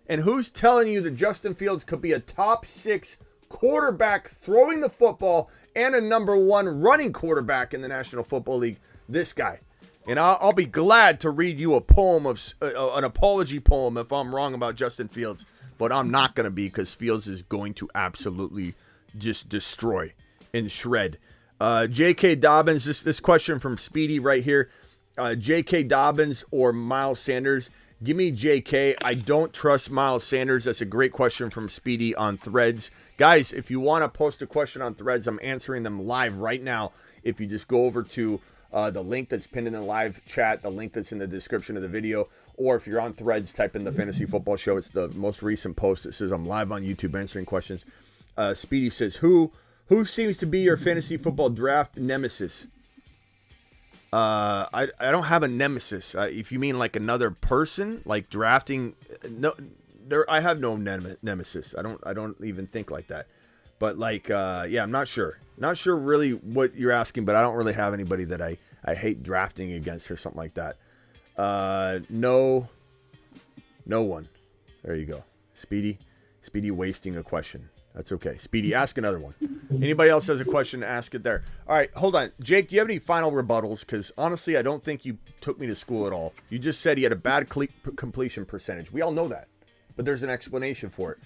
And who's telling you that Justin Fields could be a top 6 quarterback throwing the football and a number 1 running quarterback in the National Football League? This guy. And I'll be glad to read you a poem an apology poem if I'm wrong about Justin Fields, but I'm not going to be, because Fields is going to absolutely just destroy and shred. J.K. Dobbins, this question from Speedy right here. J.K. Dobbins or Miles Sanders? Give me J.K. I don't trust Miles Sanders. That's a great question from Speedy on Threads. Guys, if you want to post a question on Threads, I'm answering them live right now. If you just go over to the link that's pinned in the live chat, the link that's in the description of the video, or if you're on Threads, type in the Fantasy Football Show. It's the most recent post that says I'm live on YouTube answering questions. Speedy says, who seems to be your fantasy football draft nemesis? I don't have a nemesis. If you mean like another person, like drafting, no, I have no nemesis. I don't even think like that. But like, yeah, I'm not sure. Not sure really what you're asking, but I don't really have anybody that I hate drafting against or something like that. No one. There you go. Speedy wasting a question. That's okay. Speedy, ask another one. Anybody else has a question, ask it there. All right, hold on. Jake, do you have any final rebuttals? Because honestly, I don't think you took me to school at all. You just said he had a bad completion percentage. We all know that. But there's an explanation for it.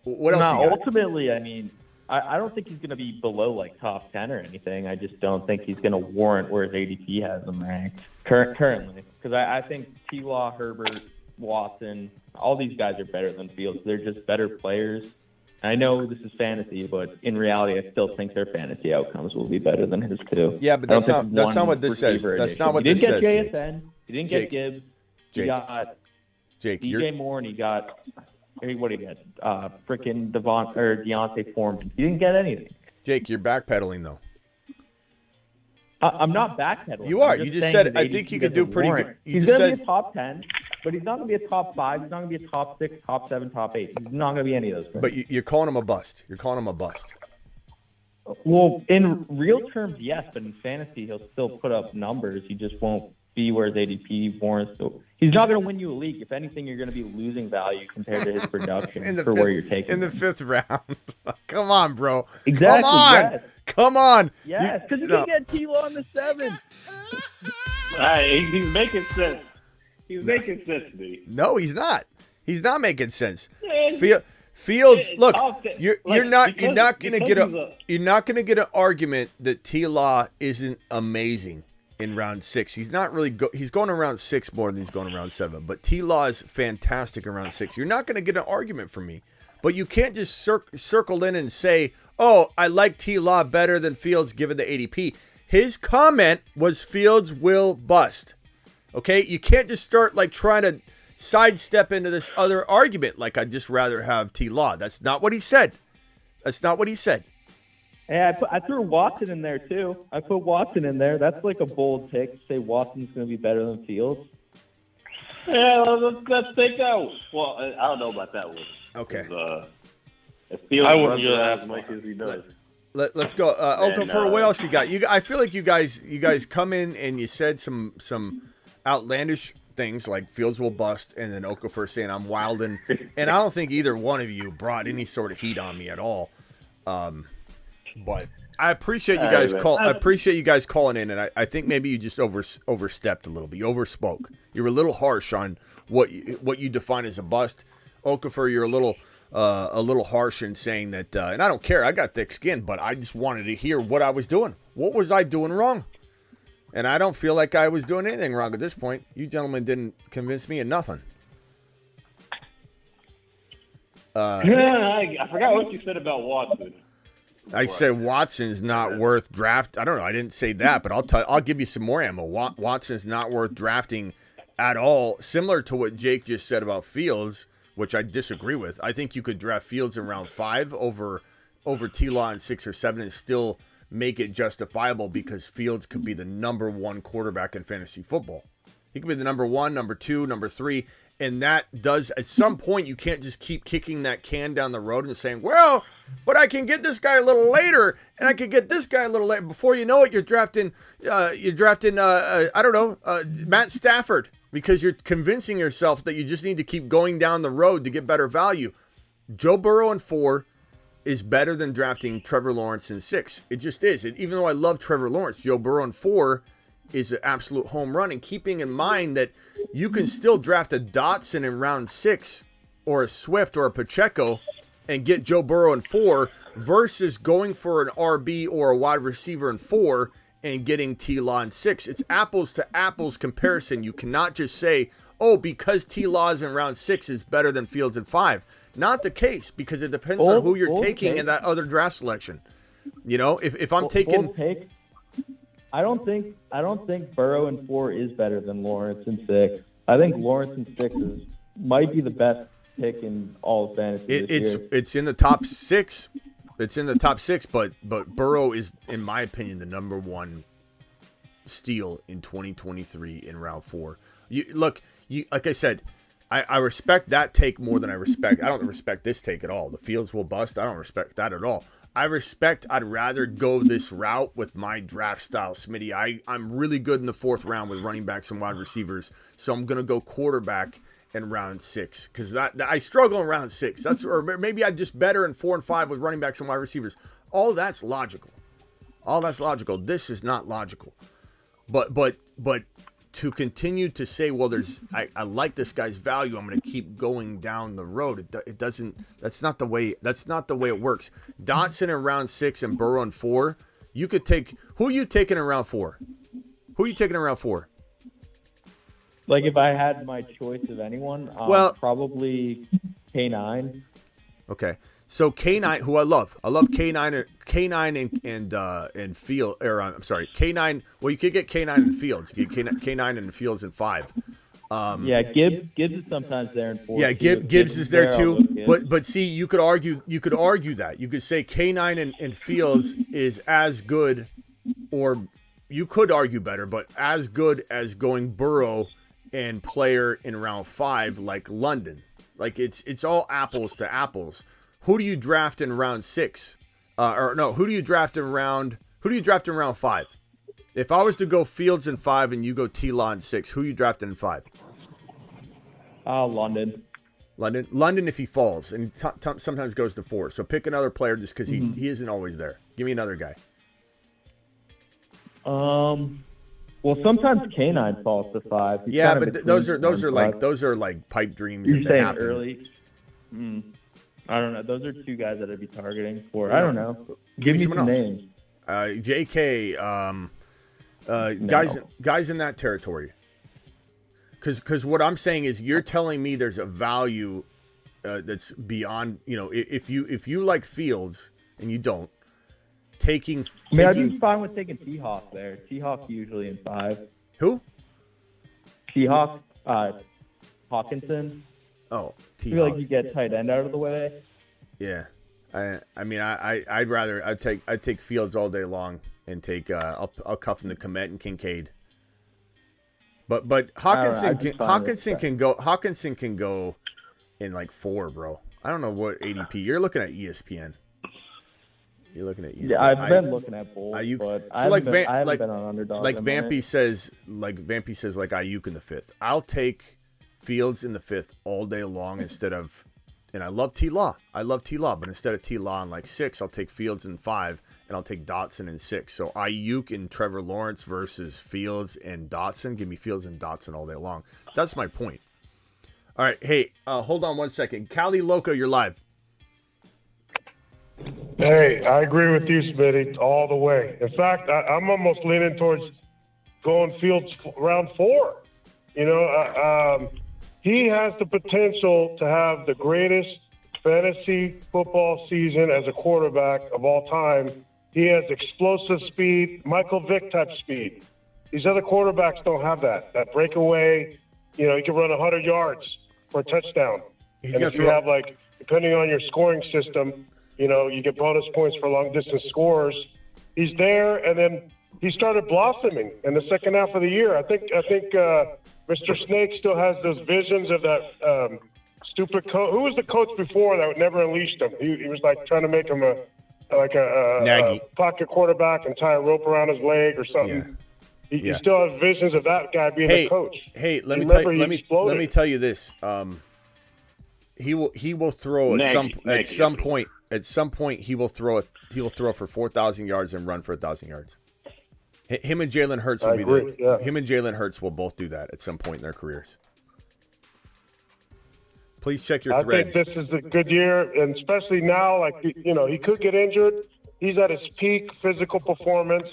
What else you got? Ultimately, I mean, I don't think he's going to be below, like, top 10 or anything. I just don't think he's going to warrant where his ADP has him ranked currently. Because I think T-Law, Herbert, Watson, all these guys are better than Fields. They're just better players. I know this is fantasy, but in reality, I still think their fantasy outcomes will be better than his too. Yeah, but that's not what this says. That's not what this says. He didn't get JSN. He didn't get Gibbs. He got Jake, DJ Moore, and he got what did he get? Freaking Deontay Foreman. He didn't get anything. Jake, you're backpedaling though. I'm not backpedaling. You are. I'm You just saying said his I think ADP he could do doesn't pretty warrant. good. You He's just going to said be a top 10, but he's not going to be a top 5. He's not going to be a top 6, top 7, top 8. He's not going to be any of those. but you're calling him a bust. You're calling him a bust. Well, in real terms, yes, but in fantasy, he'll still put up numbers. He just won't be where his ADP warrants. So he's not going to win you a league. If anything, you're going to be losing value compared to his production for where you're taking in the him. 5th round. Come on, bro. Exactly, Come on. yes. Come on. Yes, because you no. can get T-Law in the 7th. He's making sense. He's making sense to me. No, he's not. He's not making sense. Yeah, Fields, Yeah, look, I'll say- you're like, not because gonna he's get a- you're not gonna get an argument that T-Law isn't amazing in round 6. He's not really he's going around 6 more than he's going around 7. But T-Law is fantastic around 6. You're not gonna get an argument from me. But you can't just circle in and say, "Oh, I like T-Law better than Fields given the ADP." His comment was Fields will bust. Okay, you can't just start like trying to sidestep into this other argument like I'd just rather have T-Law. That's not what he said. That's not what he said. Hey, I threw Watson in there, too. I put Watson in there. That's like a bold take to say Watson's going to be better than Fields. Yeah, let's take that one. Well, I don't know about that one. Okay. If Fields I wouldn't runs do around that. as much as he does. Let's go. Okafor, what else you got? I feel like you guys come in and you said some outlandish things like Fields will bust, and then Okafor saying I'm wild, and I don't think either one of you brought any sort of heat on me at all. But I appreciate you guys I appreciate you guys calling in, and I think maybe you just overstepped a little bit. You overspoke. You were a little harsh on what you define as a bust. Okafor, you're a little harsh in saying that, and I don't care. I got thick skin, but I just wanted to hear what I was doing. What was I doing wrong? And I don't feel like I was doing anything wrong at this point. You gentlemen didn't convince me of nothing. I forgot what you said about Watson. I said Watson's not worth draft. I don't know. I didn't say that, but I'll give you some more ammo. Watson's not worth drafting at all. Similar to what Jake just said about Fields, which I disagree with. I think you could draft Fields in round 5 over T-Law in 6 or 7 and still make it justifiable because Fields could be the number 1 quarterback in fantasy football. He could be the number 1, number 2, number 3. And that does, at some point, you can't just keep kicking that can down the road and saying, well, but I can get this guy a little later, and I can get this guy a little later. Before you know it, you're drafting Matt Stafford, because you're convincing yourself that you just need to keep going down the road to get better value. Joe Burrow in 4 is better than drafting Trevor Lawrence in 6. It just is. Even though I love Trevor Lawrence, Joe Burrow in 4 is an absolute home run. And keeping in mind that you can still draft a Dotson in round 6 or a Swift or a Pacheco and get Joe Burrow in 4 versus going for an RB or a wide receiver in 4 and getting T-Law in 6. It's apples to apples comparison. You cannot just say, oh, because T-Law is in round 6 is better than Fields in 5. Not the case, because it depends on who you're taking in that other draft selection. You know, if I'm taking... I don't think Burrow in 4 is better than Lawrence in 6. I think Lawrence in 6 might be the best pick in all of fantasy this year. It's in the top 6. It's in the top 6, but Burrow is, in my opinion, the number 1 steal in 2023 in round 4. Like I said, I respect that take more than I don't respect this take at all. The Fields will bust. I don't respect that at all. I'd rather go this route with my draft style, Smitty. I'm really good in the 4th round with running backs and wide receivers, so I'm going to go quarterback in round 6 because I struggle in round 6. Or maybe I'm just better in 4 and 5 with running backs and wide receivers. All that's logical. This is not logical. But to continue to say, well, I like this guy's value, I'm going to keep going down the road. It doesn't. That's not the way it works. Dotson in round 6 and Burrow in 4. You could take. Who are you taking in round 4? Who are you taking in round 4? Like if I had my choice of anyone, probably K9. Okay. So K9, who I love K9 and Field, or I'm sorry, K9. Well, you could get K9 and Fields. You could get K9 and Fields in 5. Gibbs is sometimes there in 4. Yeah, Gibbs is there too. But see, you could argue that. You could say K9 and Fields is as good, or you could argue better, but as good as going Burrow and player in round 5 like London. Like it's all apples to apples. Who do you draft in round 6? Who do you draft in round 5? If I was to go Fields in 5 and you go T-Law in 6, who you drafting in 5? London. London if he falls, and sometimes goes to 4. So pick another player just because he isn't always there. Give me another guy. Well, sometimes Canine falls to 5. He's Yeah, kind of but those between are like pipe dreams. You're if they saying happen. early? I don't know. Those are 2 guys that I'd be targeting for. I don't know. Give me someone some else. names. J.K. Guys in that territory. Because what I'm saying is you're telling me there's a value that's beyond, if you like Fields and you don't, I'd be fine with taking T-Hawk there. T-Hawk usually in 5. Who? T-Hawk, Hawkinson. Oh, I feel like you get tight end out of the way. Yeah. I'd take Fields all day long and take I'll cuff him to Kmet and Kincaid. But Hawkinson can go in like 4, bro. I don't know what ADP. You're looking at ESPN. You're looking at ESPN. Yeah, I've been looking at both, but I haven't been on Underdog. Like Vampy says, like Ayuk in the 5th. I'll take Fields in the 5th all day long instead of, and I love T-Law. But instead of T-Law in like 6, I'll take Fields in 5, and I'll take Dotson in 6. So Ayuk and Trevor Lawrence versus Fields and Dotson. Give me Fields and Dotson all day long. That's my point. All right, hey, hold on one second. Cali Loco, you're live. Hey, I agree with you, Smitty, all the way. In fact, I'm almost leaning towards going Fields round 4. He has the potential to have the greatest fantasy football season as a quarterback of all time. He has explosive speed, Michael Vick type speed. These other quarterbacks don't have that breakaway. He can run 100 yards for a touchdown. And if you have, depending on your scoring system, you get bonus points for long-distance scores. He's there, and then he started blossoming in the second half of the year. I think Mr. Snake still has those visions of that stupid coach. Who was the coach before that never unleashed him? He was trying to make him a pocket quarterback and tie a rope around his leg or something. Yeah. He still has visions of that guy being the coach. Hey, let me tell you this. He will throw at some point. At some point, he will throw for 4,000 yards and run for 1,000 yards. Him and Jalen Hurts Him and Jalen Hurts will both do that at some point in their careers. Please check your threads. I think this is a good year, and especially now, he could get injured. He's at his peak physical performance.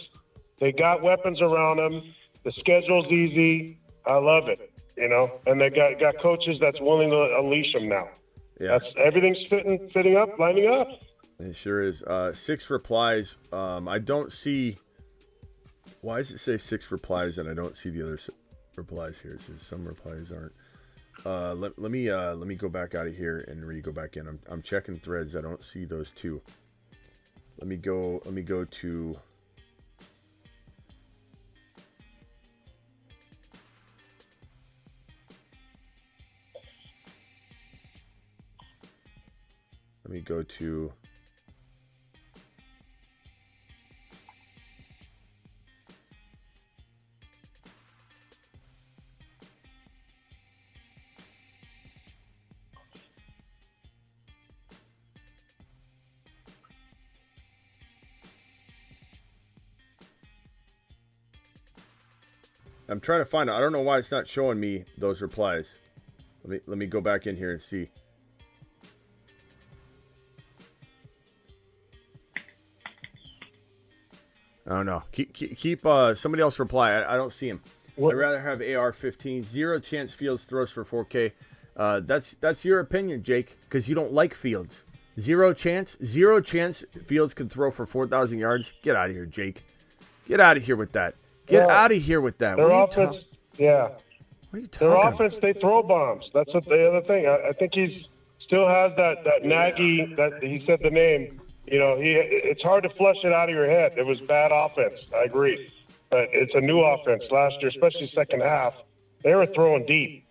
They got weapons around him. The schedule's easy. I love it, and they got coaches that's willing to unleash him now. Yeah. Everything's fitting up, lining up. It sure is. 6 replies. I don't see. Why does it say 6 replies and I don't see the other replies here? It says some replies aren't. Let me go back out of here and go back in. I'm checking threads. I don't see those 2. Let me go to. Let me go to. I'm trying to find it. I don't know why it's not showing me those replies. Let me go back in here and see. I don't know. Keep somebody else reply. I don't see him. I'd rather have AR-15. 0 chance Fields throws for 4K. That's your opinion, Jake, because you don't like Fields. 0 chance. 0 chance Fields can throw for 4,000 yards. Get out of here, Jake. Get out of here with that. Get out of here with that. Their offense, yeah. What are you talking about? Their offense, they throw bombs. That's the other thing. I think he still has that Nagy, that he said the name. It's hard to flush it out of your head. It was bad offense. I agree. but it's a new offense. Last year, especially second half, they were throwing deep,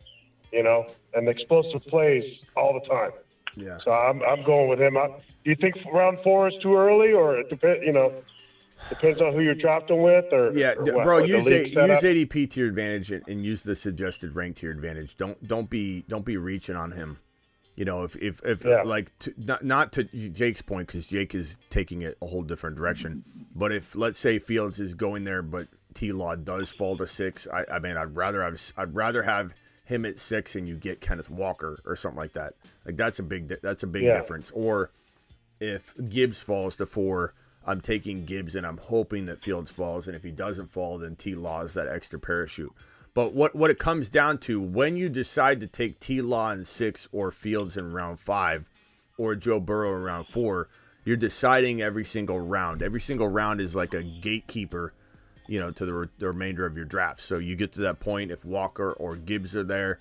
and explosive plays all the time. Yeah. So I'm going with him. Do you think round 4 is too early, or it depends on who you're drafting with, or Yeah, or what, bro, what the use league setup? ADP to your advantage and use the suggested rank to your advantage. Don't be reaching on him. If Yeah. like not to Jake's point, because Jake is taking it a whole different direction. But if, let's say, Fields is going there, but T-Law does fall to 6, I mean, I'd rather have him at 6 and you get Kenneth Walker or something like that. Like that's a big Yeah. difference. Or if Gibbs falls to 4, I'm taking Gibbs and I'm hoping that Fields falls, and if he doesn't fall, then T-Law is that extra parachute. But what it comes down to, when you decide to take T-Law in 6 or Fields in round 5 or Joe Burrow in round 4, you're deciding every single round. Every single round is like a gatekeeper, to the remainder of your draft. So you get to that point, if Walker or Gibbs are there,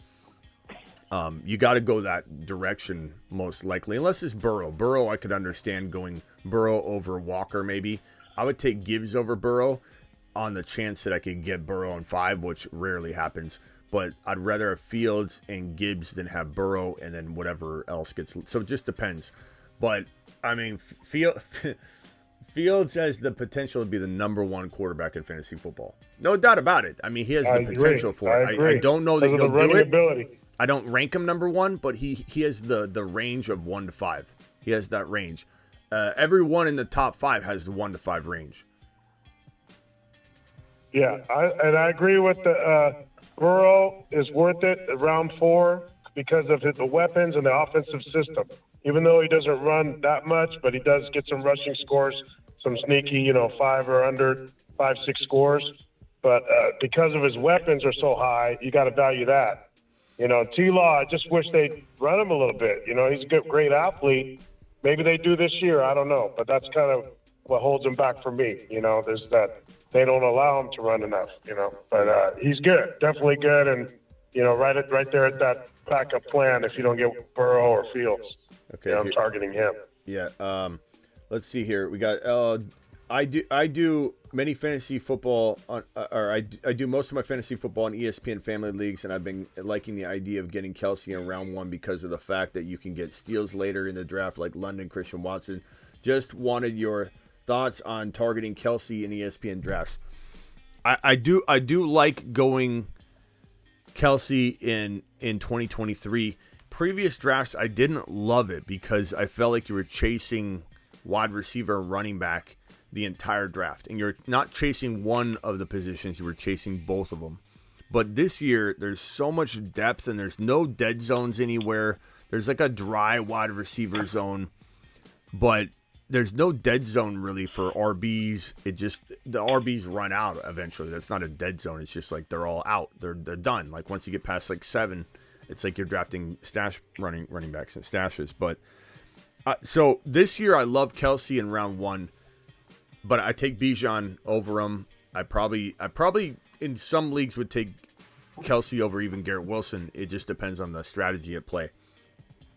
you got to go that direction most likely, unless it's Burrow. Burrow, I could understand going Burrow over Walker maybe. I would take Gibbs over Burrow on the chance that I could get Burrow in 5, which rarely happens. But I'd rather have Fields and Gibbs than have Burrow and then whatever else gets. So it just depends. But, I mean, Fields has the potential to be the number 1 quarterback in fantasy football. No doubt about it. I mean, he has the potential for it. I don't know that Because of he'll the do running it. ability. I don't rank him number 1, but he has the range of 1 to 5. He has that range. Everyone in the top 5 has the 1 to 5 range. Yeah, I agree with the Burrow is worth it at round 4 because of the weapons and the offensive system. Even though he doesn't run that much, but he does get some rushing scores, some sneaky, 5 or under 5-6 scores. But because of his weapons are so high, you got to value that. T-Law, I just wish they'd run him a little bit. He's a great athlete. Maybe they do this year. I don't know. But that's kind of what holds him back for me. There's that they don't allow him to run enough, But he's good, definitely good. And, right there at that backup plan if you don't get Burrow or Fields. Okay. I'm targeting him. Yeah. Let's see here. We got I do many fantasy football I do most of my fantasy football in ESPN family leagues, and I've been liking the idea of getting Kelsey in round 1 because of the fact that you can get steals later in the draft like London, Christian Watson. Just wanted your thoughts on targeting Kelsey in ESPN drafts. I do like going Kelsey in 2023. Previous drafts, I didn't love it because I felt like you were chasing wide receiver and running back the entire draft. And you're not chasing one of the positions, you were chasing both of them. But this year, there's so much depth and there's no dead zones anywhere. There's like a dry wide receiver zone, but there's no dead zone really for RBs. The RBs run out eventually. That's not a dead zone. It's just like they're all out. They're done. Like once you get past like 7, it's like you're drafting stash running backs and stashes. But so this year I love Kelsey in round 1, but I take Bijan over him. I probably in some leagues would take Kelsey over even Garrett Wilson. It just depends on the strategy at play.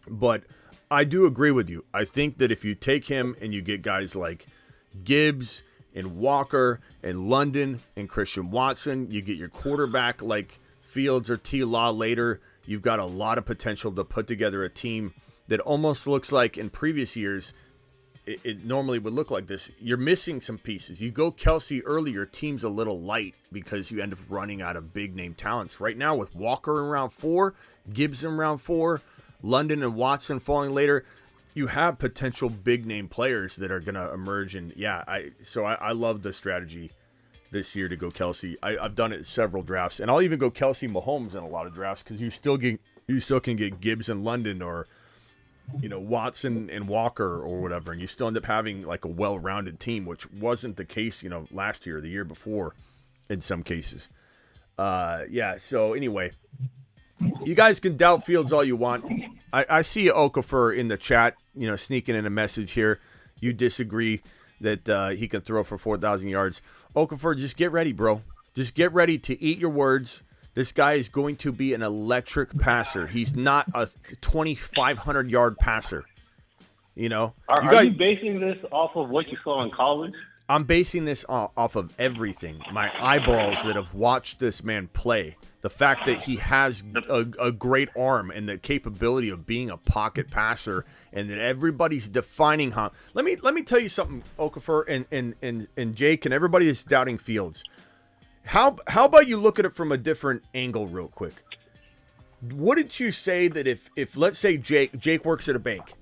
But I do agree with you. I think that if you take him and you get guys like Gibbs and Walker and London and Christian Watson, you get your quarterback like Fields or T-Law later, you've got a lot of potential to put together a team that almost looks like in previous years it normally would look like this. You're missing some pieces. You go Kelsey early, your team's a little light because you end up running out of big name talents. Right now with Walker in round 4, Gibbs in round 4, London and Watson falling later, you have potential big name players that are going to emerge. And I love the strategy this year to go Kelsey. I've done it in several drafts, and I'll even go Kelsey Mahomes in a lot of drafts because you still can get Gibbs and London or Watson and Walker or whatever, and you still end up having like a well-rounded team, which wasn't the case last year or the year before in some cases. So anyway, you guys can doubt Fields all you want. I see Okafor in the chat, sneaking in a message here. You disagree that he can throw for 4,000 yards. Okafor, just get ready, bro. Just get ready to eat your words. This guy is going to be an electric passer. He's not a 2,500-yard passer. Are you basing this off of what you saw in college? I'm basing this off of everything. My eyeballs that have watched this man play. The fact that he has a great arm and the capability of being a pocket passer, and that everybody's defining how. Let me tell you something, Okafor and Jake and everybody that's doubting Fields. How about you look at it from a different angle real quick? Wouldn't you say that if let's say Jake works at a bank?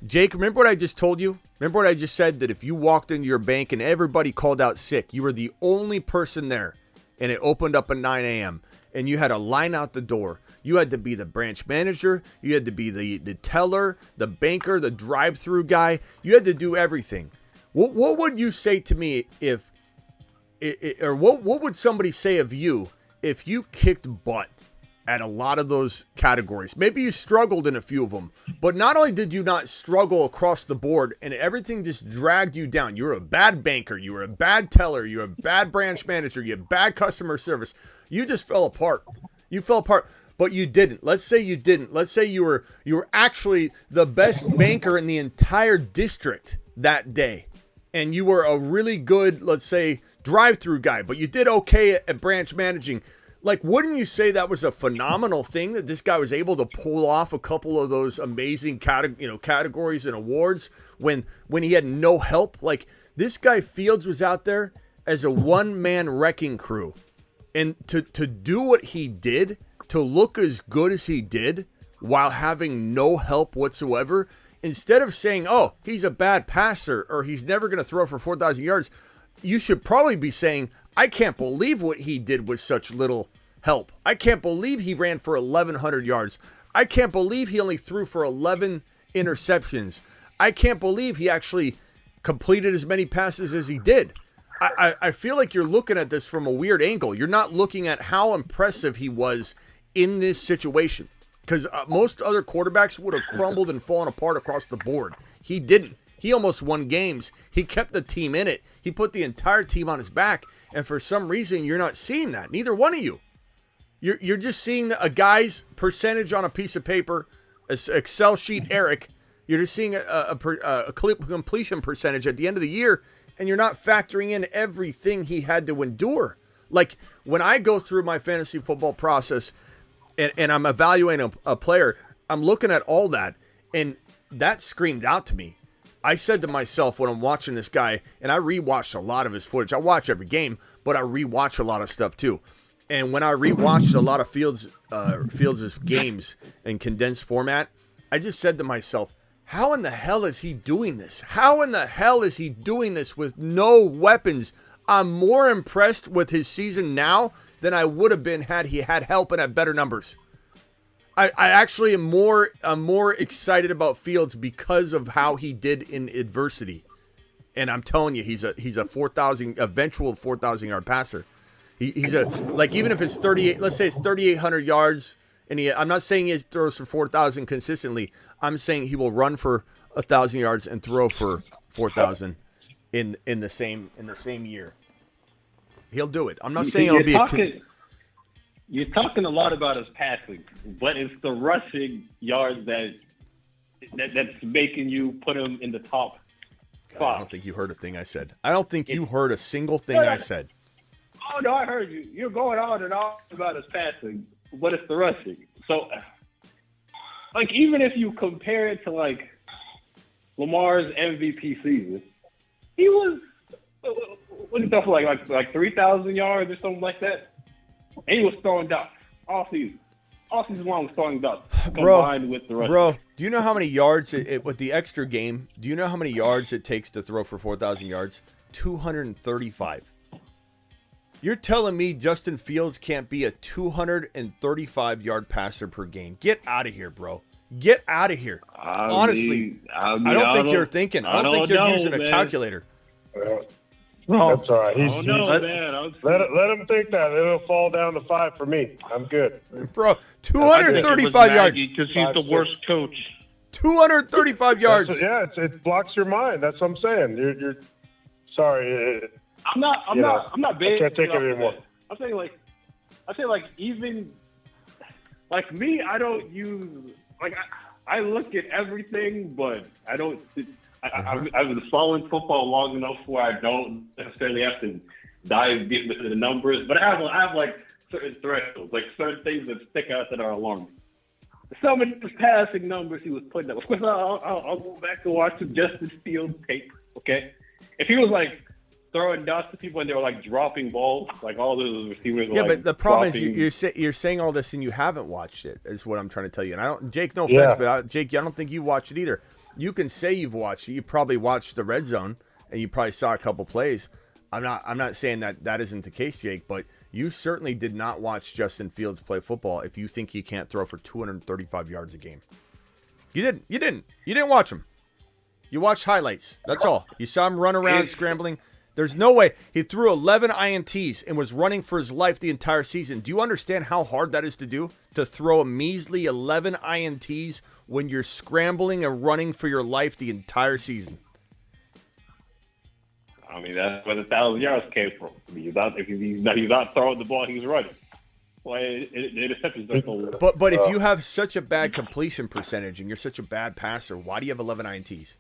Jake, remember what I just told you? Remember what I just said? That if you walked into your bank and everybody called out sick, you were the only person there, and it opened up at 9 a.m., and you had a line out the door. You had to be the branch manager. You had to be the teller, the banker, the drive-through guy. You had to do everything. What would you say to me or what would somebody say of you if you kicked butt at a lot of those categories? Maybe you struggled in a few of them, but not only did you not struggle across the board and everything just dragged you down. You were a bad banker. You were a bad teller. You were a bad branch manager. You had bad customer service. You just fell apart. You fell apart, but you didn't. Let's say you didn't. Let's say you were actually the best banker in the entire district that day. And you were a really good, let's say, drive-through guy, but you did okay at branch managing. Like, wouldn't you say that was a phenomenal thing that this guy was able to pull off a couple of those amazing categories and awards when he had no help? Like, this guy Fields was out there as a one-man wrecking crew. And to do what he did, to look as good as he did while having no help whatsoever, instead of saying, oh, he's a bad passer or he's never going to throw for 4,000 yards, you should probably be saying, I can't believe what he did with such little help. I can't believe he ran for 1,100 yards. I can't believe he only threw for 11 interceptions. I can't believe he actually completed as many passes as he did. I feel like you're looking at this from a weird angle. You're not looking at how impressive he was in this situation. Because most other quarterbacks would have crumbled and fallen apart across the board. He didn't. He almost won games. He kept the team in it. He put the entire team on his back. And for some reason, you're not seeing that. Neither one of you. You're just seeing a guy's percentage on a piece of paper, an Excel sheet, Eric. You're just seeing a completion percentage at the end of the year, and you're not factoring in everything he had to endure. Like, when I go through my fantasy football process and I'm evaluating a player, I'm looking at all that, and that screamed out to me. I said to myself when I'm watching this guy, and I rewatched a lot of his footage. I watch every game, but I rewatch a lot of stuff too. And when I rewatched a lot of Fields' games in condensed format, I just said to myself, how in the hell is he doing this? How in the hell is he doing this with no weapons? I'm more impressed with his season now than I would have been had he had help and had better numbers. I actually am more excited about Fields because of how he did in adversity. And I'm telling you, he's a eventual 4,000 yard passer. He's like, even if it's 38, let's say it's 3,800 yards, and I'm not saying he throws for 4,000 consistently. I'm saying he will run for 1,000 yards and throw for 4,000 in the same year. He'll do it. I'm not saying it'll be You're talking a lot about his passing, but it's the rushing yards that's making you put him in the top five. I don't think you heard a thing I said. I don't think you heard a single thing I said. Oh, no, I heard you. You're going on and on about his passing, but it's the rushing. So, like, even if you compare it to, like, Lamar's MVP season, he was, what did he throw for, like 3,000 yards or something like that? And he was throwing dots all season. All season long was throwing dots combined with the rushing. Bro, do you know how many yards, with the extra game, do you know how many yards it takes to throw for 4,000 yards? 235. You're telling me Justin Fields can't be a 235-yard passer per game? Get out of here, bro. Get out of here. Honestly, I don't think you're thinking. I don't think you're using a calculator. That's all right. Man. Let him think that. It'll fall down to 5 for me. I'm good. Bro, 235 yards. Because he's the worst coach. 235 yards. It blocks your mind. That's what I'm saying. You're sorry. I'm not big. I can't take it anymore. I'm saying like even like me, I don't use like I look at everything, but I don't I've been following football long enough where I don't necessarily have to dive deep into the numbers, but I have like certain thresholds, like certain things that stick out that are alarming. Some of the passing numbers he was putting up. Of course, I'll go back and watch some Justin Fields tape. Okay, if he was like throwing dots to people and they were like dropping balls, like all those receivers. Were, yeah, like, but the problem dropping. is you're saying all this and you haven't watched it. Is what I'm trying to tell you. And I don't, Jake, no offense, but Jake, I don't think you watched it either. You can say you've watched it. You probably watched the red zone and you probably saw a couple plays. I'm not saying that isn't the case, Jake, but you certainly did not watch Justin Fields play football if you think he can't throw for 235 yards a game. You didn't. You didn't watch him. You watched highlights. That's all. You saw him run around scrambling. There's no way. He threw 11 INTs and was running for his life the entire season. Do you understand how hard that is to do? To throw a measly 11 INTs when you're scrambling and running for your life the entire season? I mean, that's where the 1,000 yards came from. I mean, if he's not throwing the ball, he's running. Well, interceptions. But if you have such a bad completion percentage and you're such a bad passer, why do you have 11 INTs?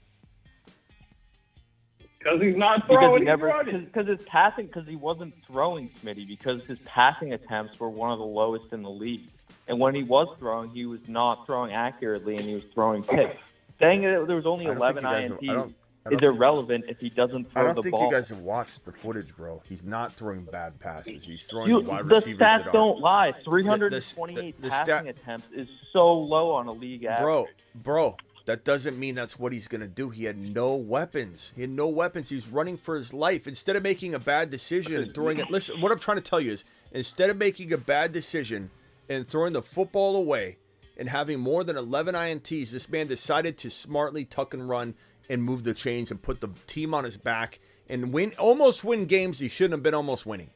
Because he's not throwing. Because his passing, because he wasn't throwing, Smitty. Because his passing attempts were one of the lowest in the league, and when he was throwing, he was not throwing accurately, and he was throwing picks. Saying that there was only 11 INTs is irrelevant if he doesn't throw the ball. I don't think you guys have watched the footage, bro. He's not throwing bad passes. He's throwing the wide the receivers. Stats don't lie. 328 passing attempts is so low on a league average. Bro, that doesn't mean that's what he's going to do. He had no weapons. He was running for his life. Instead of making a bad decision and throwing it. Listen, what I'm trying to tell you is, instead of making a bad decision and throwing the football away and having more than 11 INTs, this man decided to smartly tuck and run and move the chains and put the team on his back and almost win games he shouldn't have been almost winning.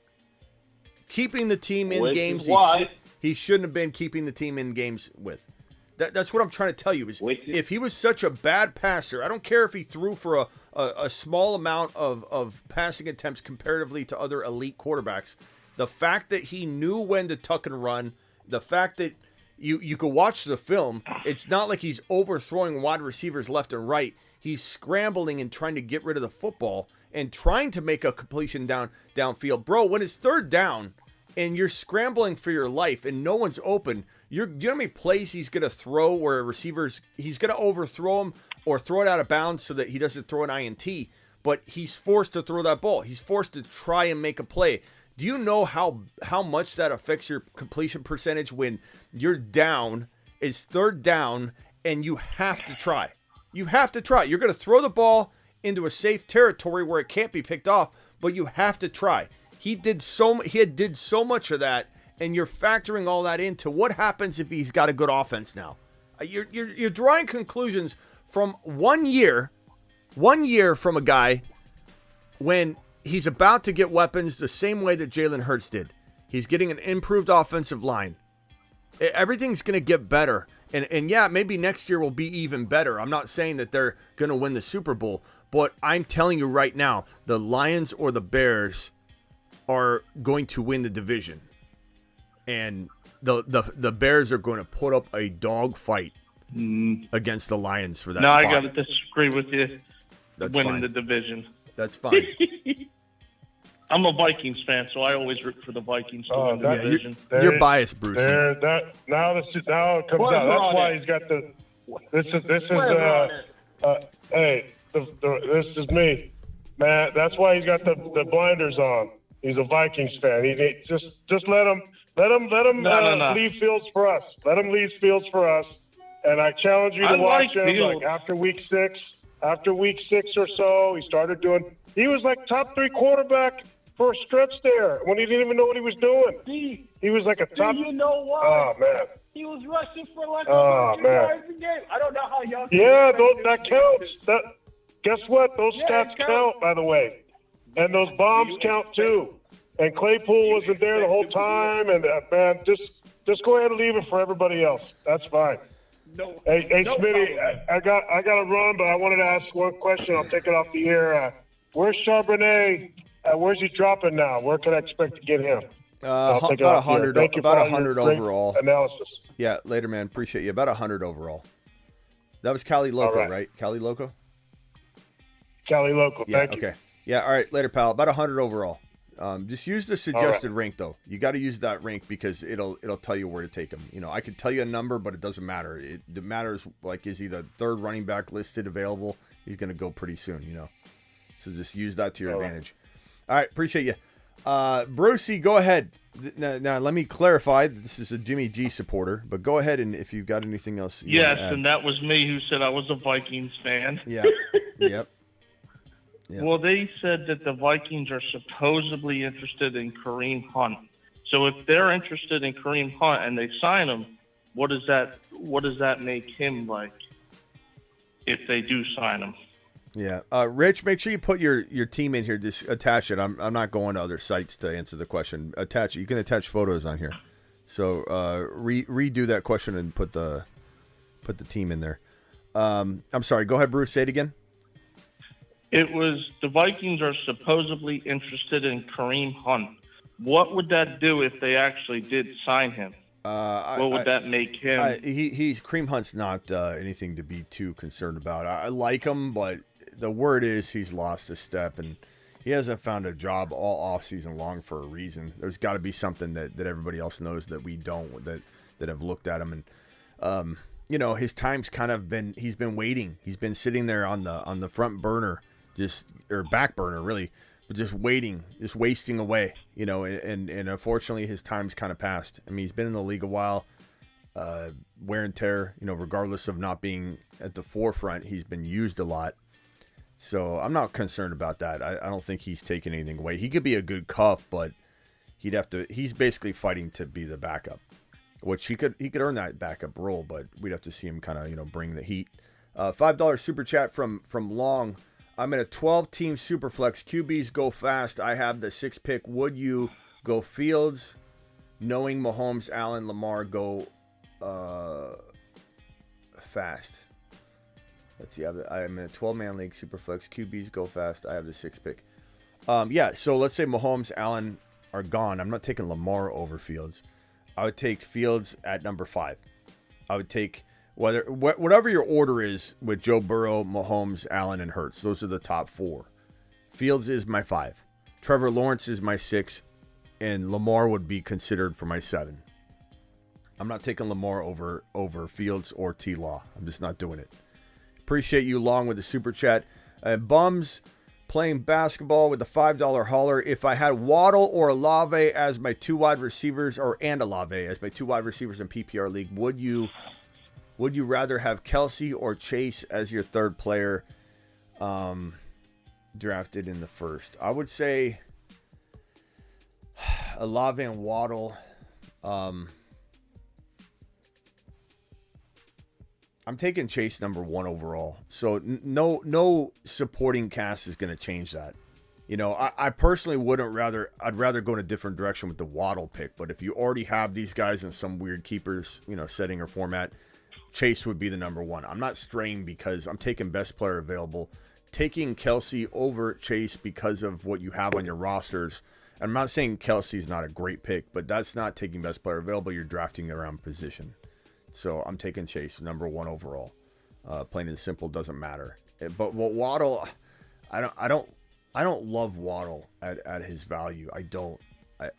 Keeping the team in games he shouldn't have been keeping the team in games with. That's what I'm trying to tell you is if he was such a bad passer, I don't care if he threw for a small amount of passing attempts comparatively to other elite quarterbacks, the fact that he knew when to tuck and run, the fact that you could watch the film, it's not like he's overthrowing wide receivers left and right. He's scrambling and trying to get rid of the football and trying to make a completion downfield. Bro, when it's third down and you're scrambling for your life and no one's open, you know how many plays he's going to throw where he's going to overthrow him or throw it out of bounds so that he doesn't throw an INT, but he's forced to throw that ball. He's forced to try and make a play. Do you know how much that affects your completion percentage when you're down, it's third down, and you have to try? You have to try. You're going to throw the ball into a safe territory where it can't be picked off, but you have to try. He did so much of that, and you're factoring all that into what happens if he's got a good offense now. You're drawing conclusions from 1 year from a guy when he's about to get weapons the same way that Jalen Hurts did. He's getting an improved offensive line. Everything's going to get better. And yeah, maybe next year will be even better. I'm not saying that they're going to win the Super Bowl, but I'm telling you right now, the Lions or the Bears are going to win the division. And the Bears are going to put up a dog fight against the Lions for that spot. I got to disagree with you. That's winning fine. The division. That's fine. I'm a Vikings fan, so I always root for the Vikings to win the division. You're biased, Bruce. Now it comes out. That's why he's got the. This is me, man. That's why he's got the blinders on. He's a Vikings fan. He just let him leave Fields for us. Let him leave Fields for us. And I challenge you to watch him. Like after week 6 or so, he started doing. He was like top 3 quarterback for a stretch there when he didn't even know what he was doing. He was like a top. You know what? Oh man. He was rushing for like 100 yards a game. I don't know how y'all. Yeah, that counts. Guess what? Those stats count, by the way, and those bombs count too. And Claypool wasn't there the whole time, and man, just go ahead and leave it for everybody else. That's fine. No. Hey, Smitty, I got to run, but I wanted to ask one question. I'll take it off the air. Where's Charbonnet? Where's he dropping now? Where can I expect to get him? About 100. About 100 overall. Analysis. Yeah, later, man. Appreciate you. About 100 overall. That was Cali Loco, right? Cali Loco. Cali local. Yeah. Thank you. Okay. Yeah. All right. Later, pal. About 100 overall. Just use the suggested rank though. You got to use that rank because it'll tell you where to take him. You know, I could tell you a number, but it doesn't matter. It matters like is he the third running back listed available? He's going to go pretty soon. You know, so just use that to your advantage. All right. Appreciate you, Brucey. Go ahead. Now let me clarify. This is a Jimmy G supporter, but go ahead and if you've got anything else. Yes, and that was me who said I was a Vikings fan. Yeah. Yep. Yeah. Well, they said that the Vikings are supposedly interested in Kareem Hunt. So if they're interested in Kareem Hunt and they sign him, what does that make him like if they do sign him? Yeah. Rich, make sure you put your team in here. Just attach it. I'm not going to other sites to answer the question. Attach it. You can attach photos on here. So redo that question and put the team in there. I'm sorry. Go ahead, Bruce. Say it again. It was the Vikings are supposedly interested in Kareem Hunt. What would that do if they actually did sign him? What would that make him? Kareem Hunt's not anything to be too concerned about. I like him, but the word is he's lost a step, and he hasn't found a job all offseason long for a reason. There's got to be something that everybody else knows that we don't, that have looked at him. And, you know, his time's kind of he's been waiting. He's been sitting there on the front burner, or back burner, really, but just waiting, just wasting away, you know, and unfortunately his time's kind of passed. I mean, he's been in the league a while, wear and tear, you know, regardless of not being at the forefront, he's been used a lot. So I'm not concerned about that. I don't think he's taking anything away. He could be a good cuff, but he's basically fighting to be the backup, which he could earn that backup role, but we'd have to see him kind of, you know, bring the heat. $5 super chat from Long. I'm in a 12-team Superflex. QBs go fast. I have the 6th pick. Would you go Fields, knowing Mahomes, Allen, Lamar go fast? Let's see. I'm in a 12-man league Superflex. QBs go fast. I have the 6th pick. Yeah, so let's say Mahomes, Allen are gone. I'm not taking Lamar over Fields. I would take Fields at number 5. I would take whatever your order is with Joe Burrow, Mahomes, Allen, and Hurts. Those are the top 4. Fields is my 5. Trevor Lawrence is my 6. And Lamar would be considered for my 7. I'm not taking Lamar over Fields or T-Law. I'm just not doing it. Appreciate you, Long, with the super chat. Bums playing basketball with the $5 holler. If I had Waddle or Olave as my 2 wide receivers, and Olave as my 2 wide receivers in PPR league, would you rather have Kelsey or Chase as your 3rd player drafted in the 1st? I would say Olave and Waddle. I'm taking Chase number 1 overall. So no supporting cast is going to change that. You know, I personally I'd rather go in a different direction with the Waddle pick. But if you already have these guys in some weird keepers, you know, setting or format, Chase would be the number 1. I'm not straying because I'm taking best player available. Taking Kelsey over Chase because of what you have on your rosters. I'm not saying Kelsey's not a great pick, but that's not taking best player available. You're drafting around position. So I'm taking Chase, number 1 overall. Plain and simple, doesn't matter. But Waddle, I don't love Waddle at his value. I don't.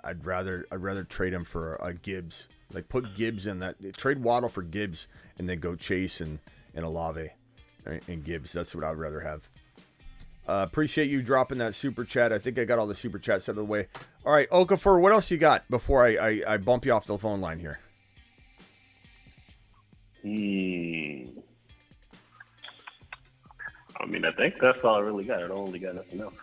I'd rather trade him for a Gibbs. Like put Gibbs in that. Trade Waddle for Gibbs and then go Chase and Olave and Gibbs. That's what I'd rather have. Appreciate you dropping that super chat. I think I got all the super chats out of the way. All right, Okafor, what else you got before I bump you off the phone line here? I mean, I think that's all I really got. I don't really got nothing else.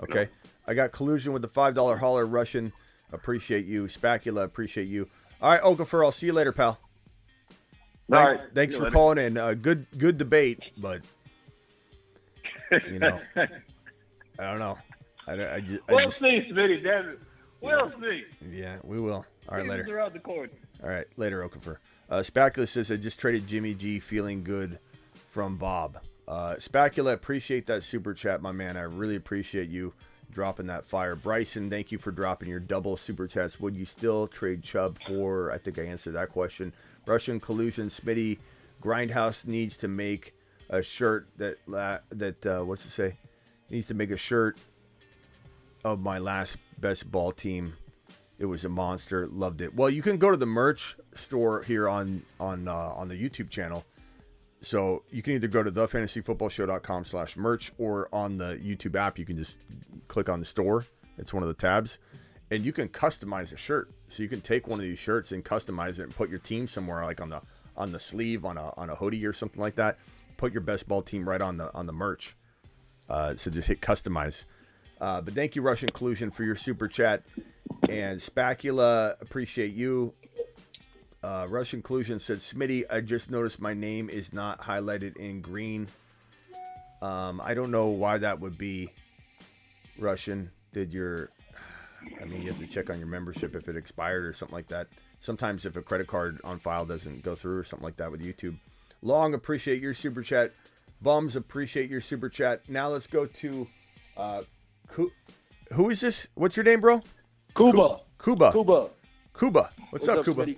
Okay. No. I got Collusion with the $5 holler. Russian, appreciate you. Spacula, appreciate you. All right, Okafor, I'll see you later, pal. All right. Thanks for calling in. Good debate, but, you know, I don't know. We'll see, Smitty, damn it. We'll see. Yeah, we will. All right, later. Around the corner. All right, later, Okafor. Spacula says, I just traded Jimmy G, feeling good from Bob. Spacula, appreciate that super chat, my man. I really appreciate you dropping that fire. Bryson, thank you for dropping your double super chats. Would you still trade Chubb for? I think I answered that question. Russian Collusion, Smitty, Grindhouse needs to make a shirt that what's it say? needs to make a shirt of my last best ball team. It was a monster. Loved it. Well, you can go to the merch store here on the YouTube channel. So you can either go to thefantasyfootballshow.com/merch, or on the YouTube app, you can just click on the store. It's one of the tabs, and you can customize a shirt. So you can take one of these shirts and customize it and put your team somewhere, like on the sleeve, on a hoodie or something like that. Put your best ball team right on the merch. So just hit customize. But thank you, Russian Collusion, for your super chat. And Spacula, appreciate you. Russian Collusion said, Smitty, I just noticed my name is not highlighted in green. I don't know why that would be, Russian. You have to check on your membership if it expired or something like that. Sometimes if a credit card on file doesn't go through or something like that with YouTube. Long, appreciate your super chat. Bums, appreciate your super chat. Now let's go to who is this? What's your name, bro? Cuba. Cuba. What's up, Cuba? Smitty?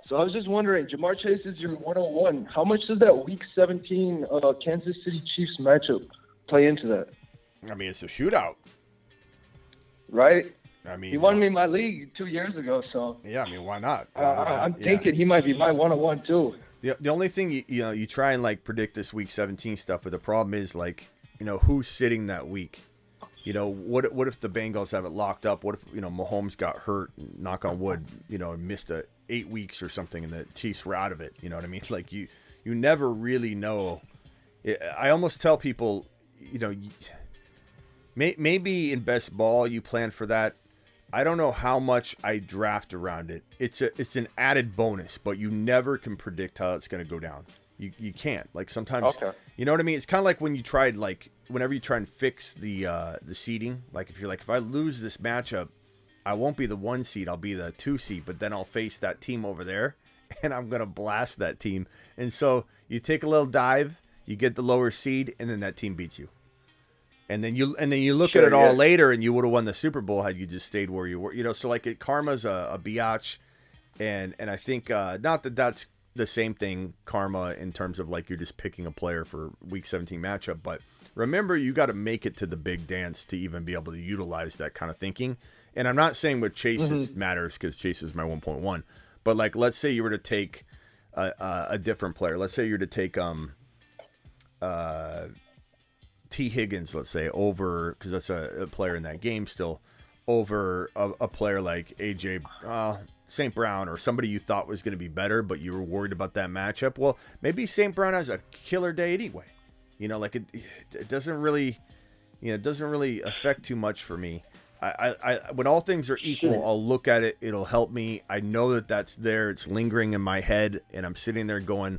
So I was just wondering, Jamar Chase is your 101. How much does that Week 17 Kansas City Chiefs matchup play into that? I mean, it's a shootout. Right? I mean, he won me my league 2 years ago, so. Yeah, I mean, why not? I'm thinking he might be my 101 too. The only thing, you try and like predict this Week 17 stuff, but the problem is like, who's sitting that week? What if the Bengals have it locked up? What if, Mahomes got hurt, knock on wood, and missed 8 weeks or something, and the Chiefs were out of it? You know what I mean? It's like you never really know. I almost tell people, maybe in best ball you plan for that. I don't know how much I draft around it. It's an added bonus, but you never can predict how it's going to go down. You can't. Like sometimes, okay. You know what I mean? It's kind of like when you tried, like whenever you try and fix the seeding. Like if you're like, if I lose this matchup, I won't be the 1 seed. I'll be the 2 seed. But then I'll face that team over there, and I'm gonna blast that team. And so you take a little dive, you get the lower seed, and then that team beats you. And then you look at it all later, and you would have won the Super Bowl had you just stayed where you were. So like karma's a biatch, and I think not that that's the same thing, karma, in terms of like you're just picking a player for Week 17 matchup. But remember, you got to make it to the big dance to even be able to utilize that kind of thinking. And I'm not saying with Chase it matters, because Chase is my 1.1. But like, let's say you were to take a different player. Let's say you're to take T. Higgins, let's say, over, because that's a player in that game still, over a player like AJ St. Brown, or somebody you thought was going to be better, but you were worried about that matchup. Well, maybe St. Brown has a killer day anyway. Like it doesn't really, it doesn't really affect too much for me. I when all things are equal, I'll look at it. It'll help me. I know that that's there. It's lingering in my head, and I'm sitting there going,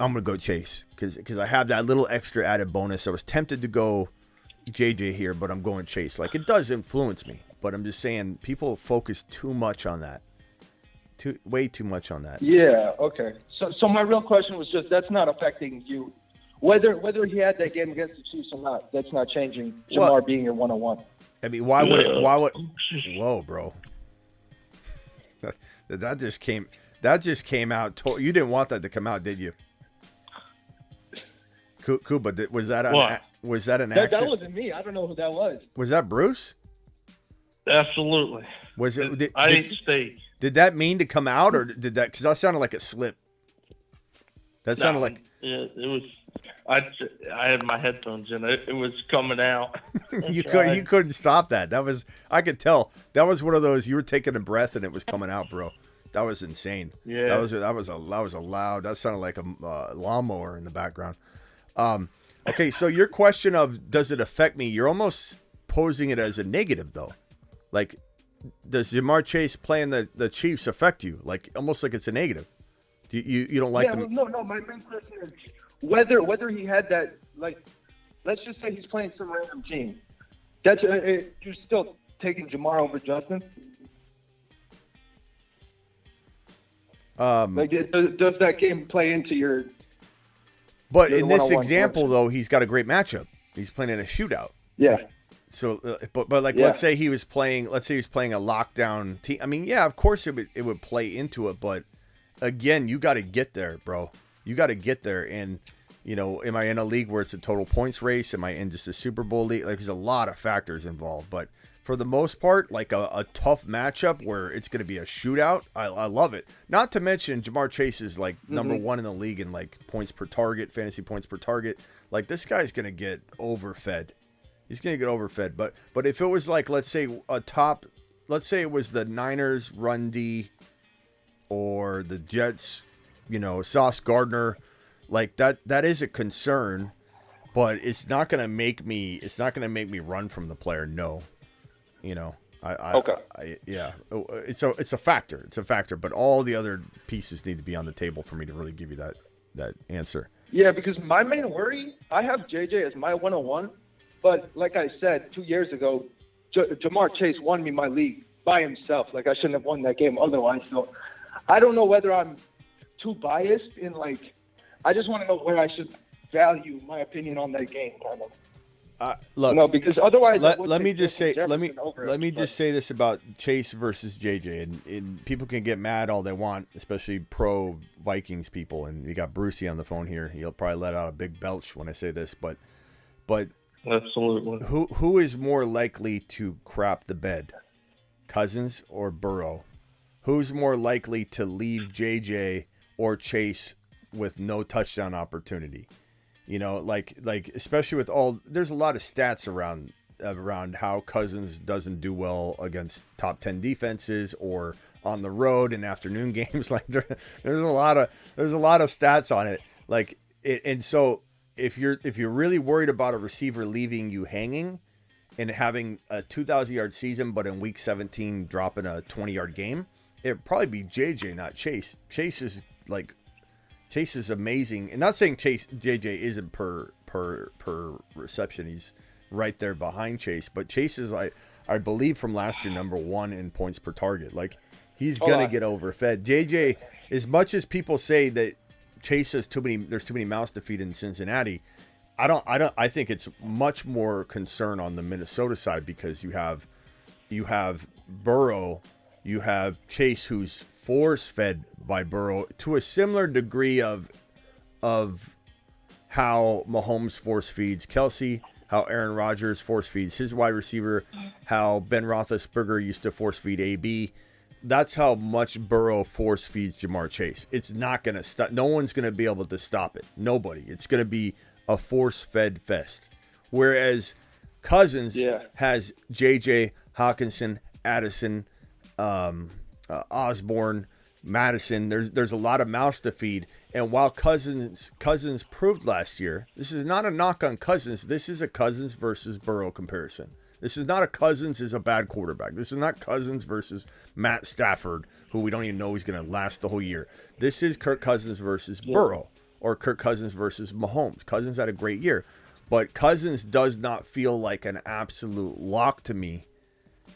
I'm going to go Chase because I have that little extra added bonus. I was tempted to go JJ here, but I'm going Chase. Like, it does influence me, but I'm just saying people focus too much on that. Way too much on that. Yeah, okay. So my real question was just, that's not affecting you. Whether he had that game against the Chiefs or not, that's not changing Jamar being your 101. I mean, why would it? Whoa, bro. That just came out. You didn't want that to come out, did you? Kuba, was that an accident? That wasn't me. I don't know who that was. Was that Bruce? Absolutely. Was it? I ate steak. Did that mean to come out, or did that? Because that sounded like a slip. That sounded like. Yeah, it was. I had my headphones in. It was coming out. You couldn't stop that. I could tell. That was one of those, you were taking a breath and it was coming out, bro. That was insane. Yeah. That was a loud. That sounded like a lawnmower in the background. Okay, so your question of does it affect me? You're almost posing it as a negative though. Like, does Jamar Chase playing the Chiefs affect you? Like, almost like it's a negative. You don't like them? No. My main question is whether he had that, like, let's just say he's playing some random team. That's you're still taking Jamar over Justin. Like, does that game play into your? But in this example, though, he's got a great matchup. He's playing in a shootout. Yeah. So, but like, let's say he was playing a lockdown team. I mean, yeah, of course it would play into it, but again, you got to get there, bro. You got to get there, and You know, am I in a league where it's a total points race? Am I in just a Super Bowl league? Like, there's a lot of factors involved. But for the most part, like a tough matchup where it's going to be a shootout, I love it. Not to mention, Jamar Chase is like number one in the league in like points per target, fantasy points per target. Like, this guy's going to get overfed. He's going to get overfed. But if it was like, let's say it was the Niners run D or the Jets, you know, Sauce Gardner, like that is a concern, but it's not going to make me run from the player. No, you know, it's a factor. It's a factor, but all the other pieces need to be on the table for me to really give you that answer. Yeah, because my main worry, I have JJ as my 101, but like I said 2 years ago, Jamar Chase won me my league by himself. Like, I shouldn't have won that game otherwise. So I don't know whether I'm too biased in, like, I just want to know where I should value my opinion on that game, kind of. Look, no, because otherwise, let me just say this about Chase versus JJ, and people can get mad all they want, especially pro Vikings people. And we got Brucey on the phone here. He'll probably let out a big belch when I say this, but absolutely, who is more likely to crap the bed, Cousins or Burrow? Who's more likely to leave JJ or Chase with no touchdown opportunity? You know, like especially with there's a lot of stats around how Cousins doesn't do well against top 10 defenses or on the road in afternoon games. Like, there's a lot of stats on it. Like, and so if you're really worried about a receiver leaving you hanging and having a 2,000-yard season, but in week 17 dropping a 20-yard game, it'd probably be JJ, not Chase. Chase is amazing, and not saying JJ isn't per reception. He's right there behind Chase, but Chase is, I believe, from last year, number one in points per target. Like, he's gonna get overfed. JJ, as much as people say that Chase has there's too many mouths to feed in Cincinnati, I think it's much more concern on the Minnesota side, because you have Burrow, you have Chase, who's force-fed by Burrow to a similar degree of how Mahomes force-feeds Kelsey, how Aaron Rodgers force-feeds his wide receiver, how Ben Roethlisberger used to force-feed AB. That's how much Burrow force-feeds Jamar Chase. It's not going to stop. No one's going to be able to stop it. Nobody. It's going to be a force-fed fest. Whereas Cousins has JJ, Hawkinson, Addison, Osborne, Madison. There's a lot of mouths to feed. And while Cousins proved last year, this is not a knock on Cousins. This is a Cousins versus Burrow comparison. This is not a Cousins is a bad quarterback. This is not Cousins versus Matt Stafford, who we don't even know he's going to last the whole year. This is Kirk Cousins versus Burrow, or Kirk Cousins versus Mahomes. Cousins had a great year, but Cousins does not feel like an absolute lock to me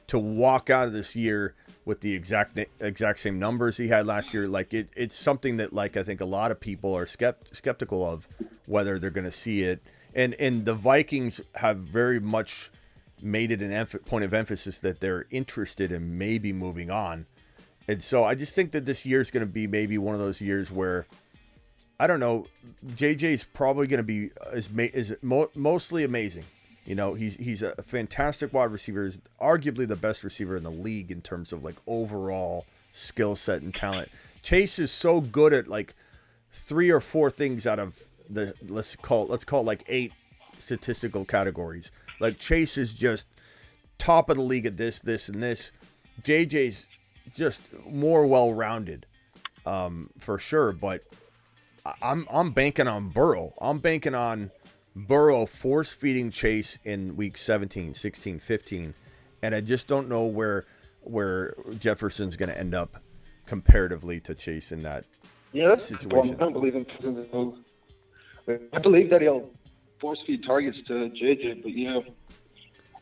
to walk out of this year with the exact same numbers he had last year. Like, it's something that, like, I think a lot of people are skeptical of whether they're going to see it. And the Vikings have very much made it an point of emphasis that they're interested in maybe moving on. And so I just think that this year is going to be maybe one of those years where, I don't know, JJ's probably going to be mostly amazing. You know, he's a fantastic wide receiver. He's arguably the best receiver in the league in terms of, like, overall skill set and talent. Chase is so good at, like, 3 or 4 things out of the let's call it like 8 statistical categories. Like, Chase is just top of the league at this, and this. JJ's just more well-rounded, for sure. But I'm banking on Burrow. I'm banking on Burrow force-feeding Chase in week 17, 16, 15. And I just don't know where Jefferson's going to end up comparatively to Chase in that situation. I don't believe in Cousins. I believe that he'll force-feed targets to JJ, but yeah.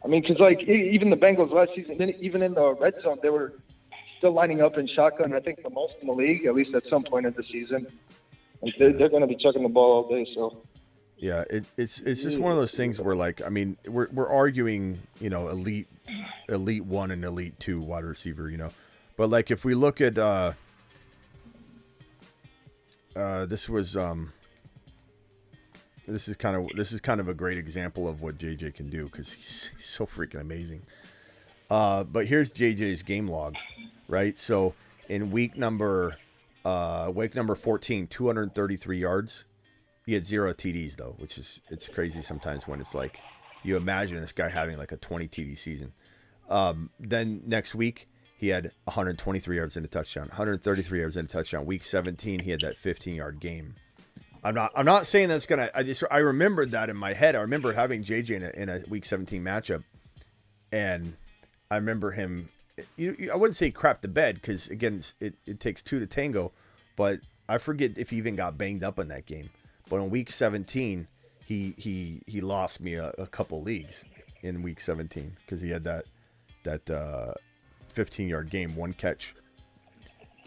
I mean, because, like, even the Bengals last season, even in the red zone, they were still lining up in shotgun, I think, the most in the league, at least at some point in the season. Like, they're going to be chucking the ball all day, so... Yeah, it's just one of those things where, like, I mean, we're arguing, you know, elite 1 and elite 2 wide receiver, you know, but, like, if we look at this was this is kind of a great example of what JJ can do because he's so freaking amazing. But here's JJ's game log, right? So in week number 14, 233 yards. He had 0 TDs though, which is it's crazy sometimes when it's like you imagine this guy having like a 20 TD season. Then next week he had 123 yards and a touchdown, 133 yards and a touchdown. Week 17 he had that 15-yard game. I'm not saying that's gonna. I remembered that in my head. I remember having JJ in a week 17 matchup, and I remember him. I wouldn't say crap the bed because again it takes two to tango, but I forget if he even got banged up in that game. But in week 17, he lost me a couple leagues in week 17 because he had that 15-yard game, 1 catch.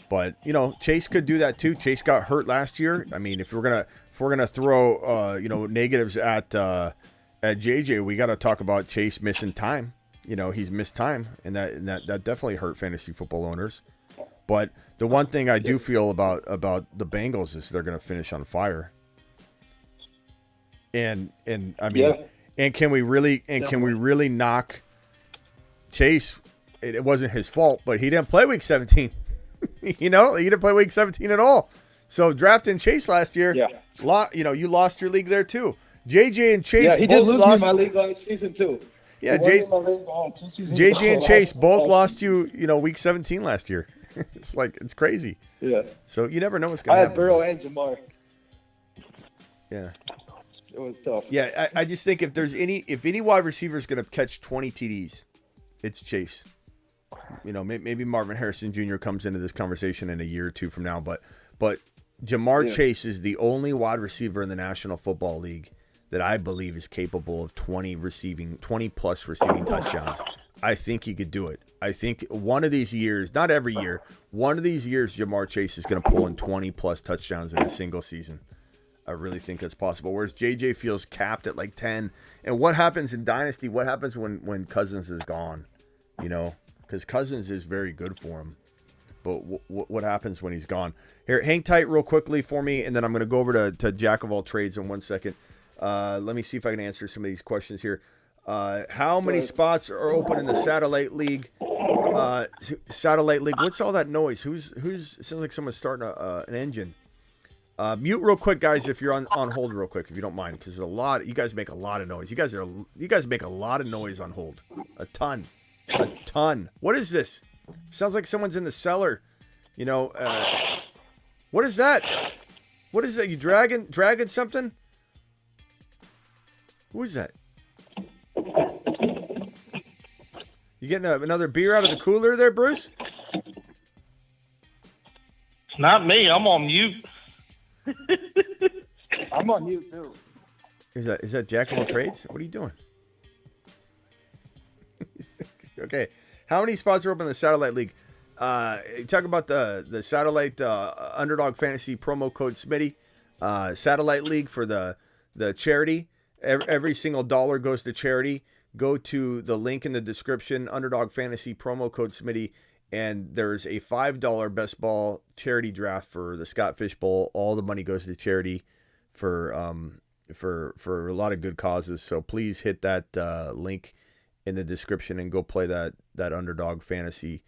But Chase could do that too. Chase got hurt last year. I mean, if we're gonna throw negatives at JJ, we got to talk about Chase missing time. He's missed time, and that definitely hurt fantasy football owners. But the one thing I do feel about the Bengals is they're gonna finish on fire. And I mean, and can we really knock Chase? It wasn't his fault, but he didn't play week 17. He didn't play week 17 at all. So drafting Chase last year, you lost your league there too. JJ and Chase, he did lose me in my league last season too. Yeah, JJ and Chase both lost you. Week 17 last year. It's crazy. Yeah. So you never know what's gonna happen. I had Burrow and Jamar. Yeah. It was tough. Yeah, I just think if any wide receiver is going to catch 20 TDs, it's Chase. Maybe Marvin Harrison Jr. comes into this conversation in a year or two from now, but Jamar Chase is the only wide receiver in the National Football League that I believe is capable of 20 plus receiving touchdowns. I think he could do it. I think one of these years, not every year, one of these years Jamar Chase is going to pull in 20 plus touchdowns in a single season. I really think that's possible. Whereas JJ feels capped at like 10. And what happens in Dynasty? What happens when Cousins is gone? Because Cousins is very good for him. But what happens when he's gone? Here, hang tight real quickly for me, and then I'm going to go over to Jack of all trades in 1 second. Let me see if I can answer some of these questions here. How many spots are open in the Satellite League? Satellite League. What's all that noise? Who's? It sounds like someone's starting an engine. Mute real quick, guys, if you're on hold real quick, if you don't mind, because there's a lot. You guys make a lot of noise. You guys make a lot of noise on hold. A ton. What is this? Sounds like someone's in the cellar. What is that? What is that? You dragging something? Who is that? You getting another beer out of the cooler there, Bruce? It's not me. I'm on mute. I'm on mute too. Is that Jack of all trades? What are you doing? Okay. How many spots are open in the Satellite League? Talk about the Satellite Underdog Fantasy promo code Smitty. Satellite League for the charity. Every single dollar goes to charity. Go to the link in the description, Underdog Fantasy promo code Smitty, and there's a $5 best ball charity draft for the Scott Fish Bowl. All the money goes to charity for a lot of good causes. So please hit that link in the description and go play that Underdog Fantasy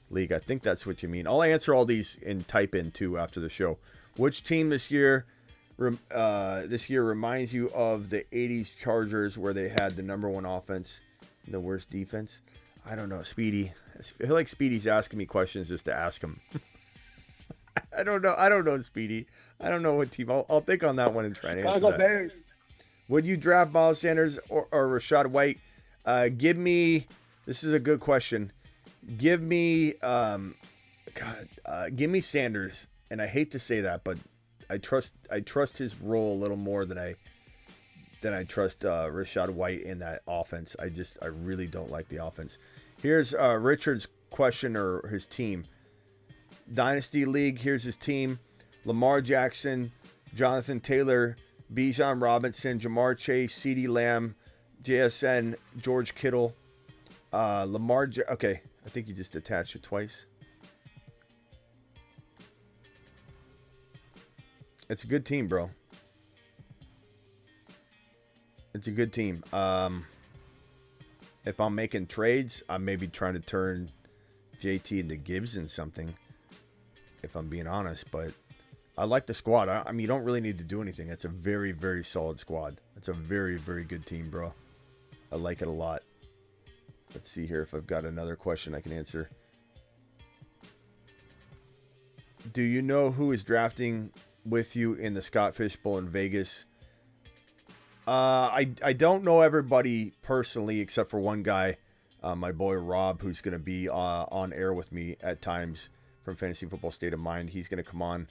League. I think that's what you mean. I'll answer all these and type in too after the show. Which team this year reminds you of the 80s Chargers where they had the number one offense and the worst defense? I don't know, Speedy. I feel like Speedy's asking me questions just to ask him. I don't know, Speedy. I don't know what team. I'll think on that one and try to answer that. Bears. Would you draft Miles Sanders or Rachaad White? Give me. This is a good question. Give me. Give me Sanders. And I hate to say that, but I trust his role a little more than I trust Rachaad White in that offense. I really don't like the offense. Here's Richard's question or his team. Dynasty League, here's his team. Lamar Jackson, Jonathan Taylor, Bijan Robinson, Jamar Chase, CeeDee Lamb, JSN, George Kittle, okay, I think you just attached it twice. It's a good team, bro. It's a good team. If I'm making trades, I'm maybe trying to turn JT into Gibbs in something, if I'm being honest. But I like the squad. I mean, you don't really need to do anything. It's a very, very solid squad. It's a very, very good team, bro. I like it a lot. Let's see here if I've got another question I can answer. Do you know who is drafting with you in the Scott Fish Bowl in Vegas? I don't know everybody personally except for one guy, my boy Rob, who's going to be on air with me at times from Fantasy Football State of Mind. He's going to come on.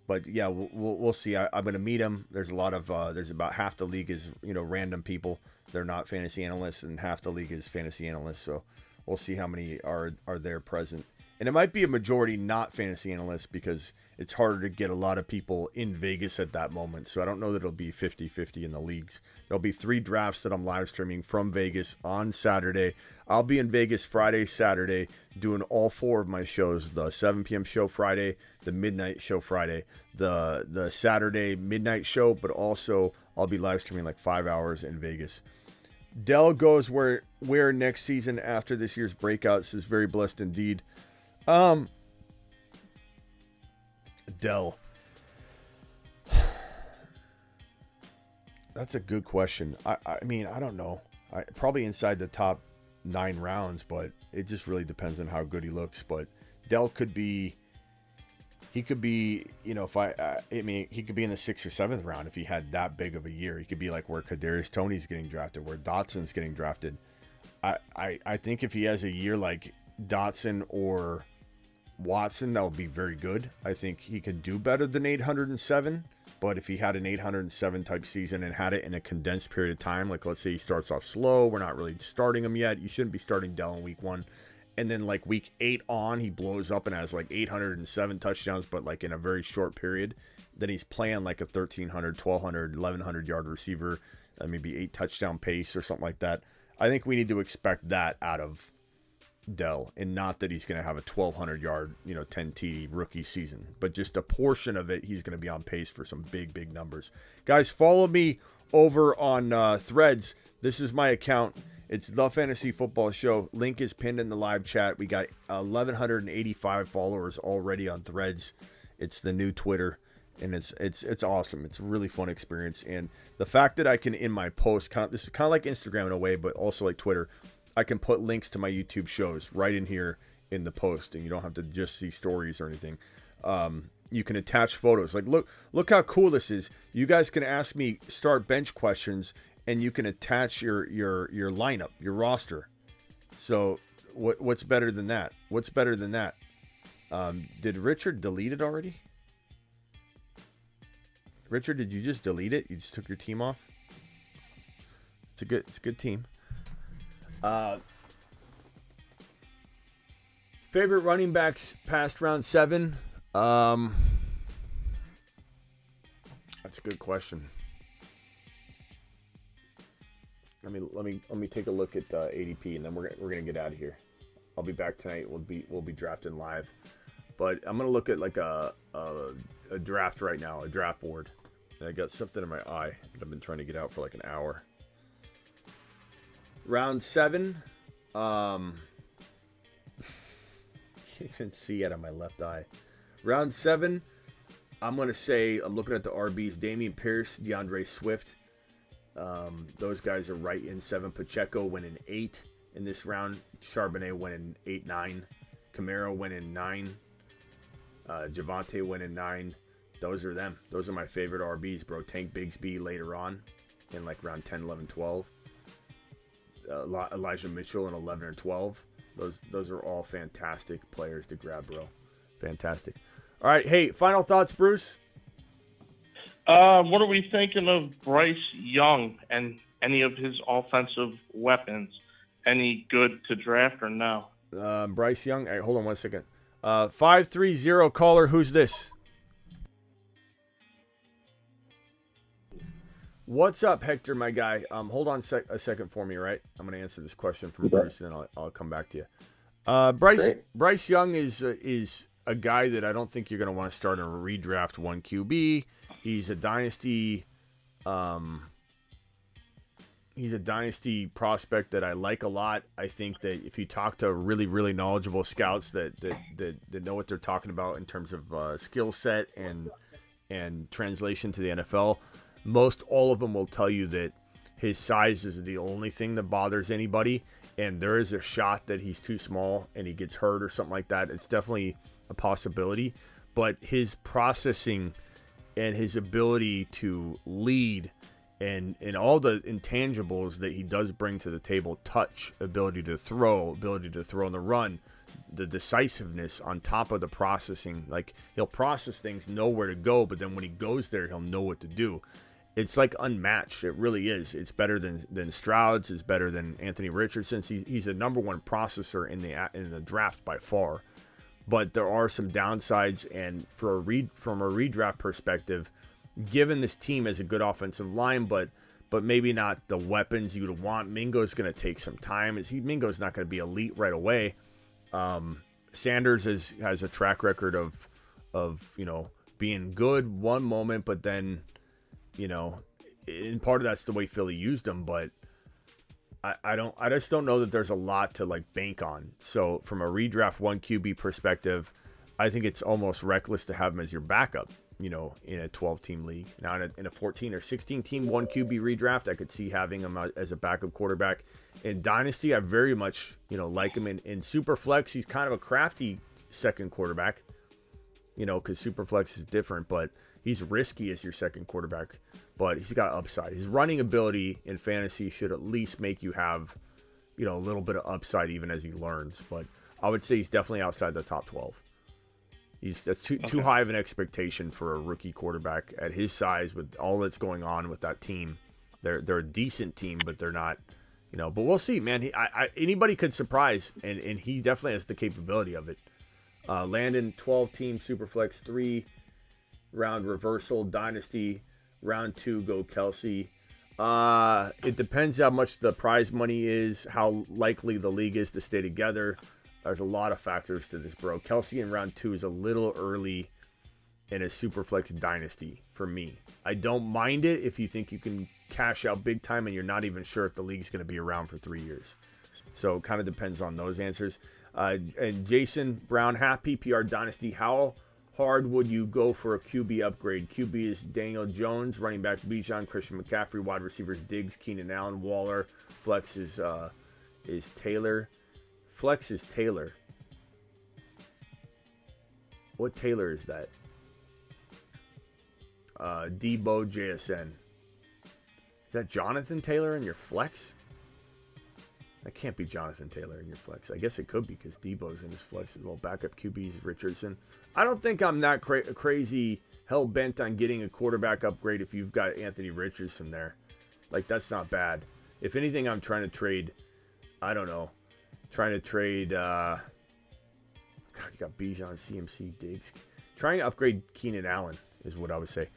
But yeah, we'll see. I'm going to meet him. There's a lot of there's about half the league is random people. They're not fantasy analysts, and half the league is fantasy analysts. So we'll see how many are there present. And it might be a majority not fantasy analysts because it's harder to get a lot of people in Vegas at that moment. So I don't know that it'll be 50-50 in the leagues. There'll be 3 drafts that I'm live streaming from Vegas on Saturday. I'll be in Vegas Friday, Saturday, doing all 4 of my shows. The 7 p.m. show Friday, the midnight show Friday, the Saturday midnight show, but also I'll be live streaming like 5 hours in Vegas. Dell goes where next season after this year's breakouts is very blessed indeed. Dell. That's a good question. I mean, I don't know. Probably inside the top 9 rounds, but it just really depends on how good he looks. But Dell could be, he could be, he could be in the 6th or 7th round if he had that big of a year. He could be like where Kadarius Toney's getting drafted, where Dotson's getting drafted. I think if he has a year like Dotson or Watson, that would be very good. I think he can do better than 807, but if he had an 807 type season and had it in a condensed period of time, like let's say he starts off slow, we're not really starting him yet, you shouldn't be starting Dell in week 1, and then like week 8 on, he blows up and has like 807 touchdowns, but like in a very short period, then he's playing like a 1,300, 1,200, 1,100 yard receiver, maybe 8 touchdown pace or something like that. I think we need to expect that out of Dell, and not that he's going to have a 1,200 yard 10 TD rookie season, but just a portion of it he's going to be on pace for some big numbers. Guys, follow me over on Threads. This is my account. It's The Fantasy Football Show. Link is pinned in the live chat. We got 1,185 followers already on Threads. It's the new Twitter, and it's awesome. It's a really fun experience, and the fact that I can in my post this is kind of like Instagram in a way, but also like Twitter. I can put links to my YouTube shows right in here in the post, and you don't have to just see stories or anything. You can attach photos. Like, look how cool this is. You guys can ask me start bench questions, and you can attach your lineup, your roster. So what's better than that? What's better than that? Did Richard delete it already? Richard, did you just delete it? You just took your team off? It's a good team. Favorite running backs past round 7? That's a good question. Let me take a look at ADP, and then we're gonna get out of here. I'll be back tonight. We'll be drafting live, but I'm gonna look at like a draft right now, a draft board. And I got something in my eye that I've been trying to get out for like an hour. Round 7, you can see it on my left eye. Round 7, I'm going to say, I'm looking at the RBs, Dameon Pierce, DeAndre Swift. Those guys are right in 7. Pacheco went in 8 in this round. Charbonnet went in 8-9. Camaro went in 9. Javonte went in 9. Those are them. Those are my favorite RBs, bro. Tank Bigsby later on in like round 10, 11, 12. Elijah Mitchell in 11 or 12. Those are all fantastic players to grab, bro. Fantastic. All right, hey, final thoughts, Bruce? What are we thinking of Bryce Young and any of his offensive weapons? Any good to draft or no? Bryce Young. Hey, hold on 1 second. 530 caller. Who's this? What's up, Hector, my guy? Hold on a second for me, right? I'm going to answer this question from Bruce, and then I'll come back to you. Bryce Young is a guy that I don't think you're going to want to start in a redraft 1 QB. He's a dynasty He's a dynasty prospect that I like a lot. I think that if you talk to really, really knowledgeable scouts that know what they're talking about in terms of skill set and translation to the NFL, most all of them will tell you that his size is the only thing that bothers anybody, and there is a shot that he's too small and he gets hurt or something like that. It's definitely a possibility, but his processing and his ability to lead and all the intangibles that he does bring to the table, touch, ability to throw on the run, the decisiveness on top of the processing. Like, he'll process things, know where to go, but then when he goes there, he'll know what to do. It's like unmatched. It really is. It's better than Stroud's. It's better than Anthony Richardson's. He's the number one processor in the draft by far. But there are some downsides, and from a redraft perspective, given this team has a good offensive line, but maybe not the weapons you would want. Mingo's going to take some time. Mingo's not going to be elite right away. Sanders has a track record of being good one moment, but then and part of that's the way Philly used him. But I just don't know that there's a lot to like bank on. So from a redraft 1 QB perspective, I think it's almost reckless to have him as your backup. In a 12-team league. Now, in a 14 or 16-team 1 QB redraft, I could see having him as a backup quarterback. In Dynasty, I very much, like him. In Superflex, he's kind of a crafty second quarterback, because Superflex is different, but he's risky as your second quarterback, but he's got upside. His running ability in fantasy should at least make you have, a little bit of upside even as he learns. But I would say he's definitely outside the top 12. That's too high of an expectation for a rookie quarterback at his size with all that's going on with that team. They're a decent team, but they're not, but we'll see, man. Anybody could surprise, and he definitely has the capability of it. Landon, 12-team Superflex 3 round reversal dynasty, round 2 go Kelsey. It depends how much the prize money is, how likely the league is to stay together. There's a lot of factors to this, bro. Kelsey in round 2 is a little early in a Superflex dynasty for me. I don't mind it if you think you can cash out big time and you're not even sure if the league's going to be around for 3 years. So it kind of depends on those answers. And Jason Brown, half PPR dynasty. How hard would you go for a QB upgrade? QB is Daniel Jones, running back Bijan, Christian McCaffrey, wide receivers Diggs, Keenan Allen, Waller. Flex is Taylor. Flex is Taylor. What Taylor is that? Debo JSN. Is that Jonathan Taylor in your flex? That can't be Jonathan Taylor in your flex. I guess it could be because Debo's in his flex as well. Backup QB's Richardson. I don't think I'm that crazy hell-bent on getting a quarterback upgrade if you've got Anthony Richardson there. Like, that's not bad. If anything, I'm trying to trade, I don't know. God, you got Bijan, CMC, Diggs. Trying to upgrade Keenan Allen is what I would say.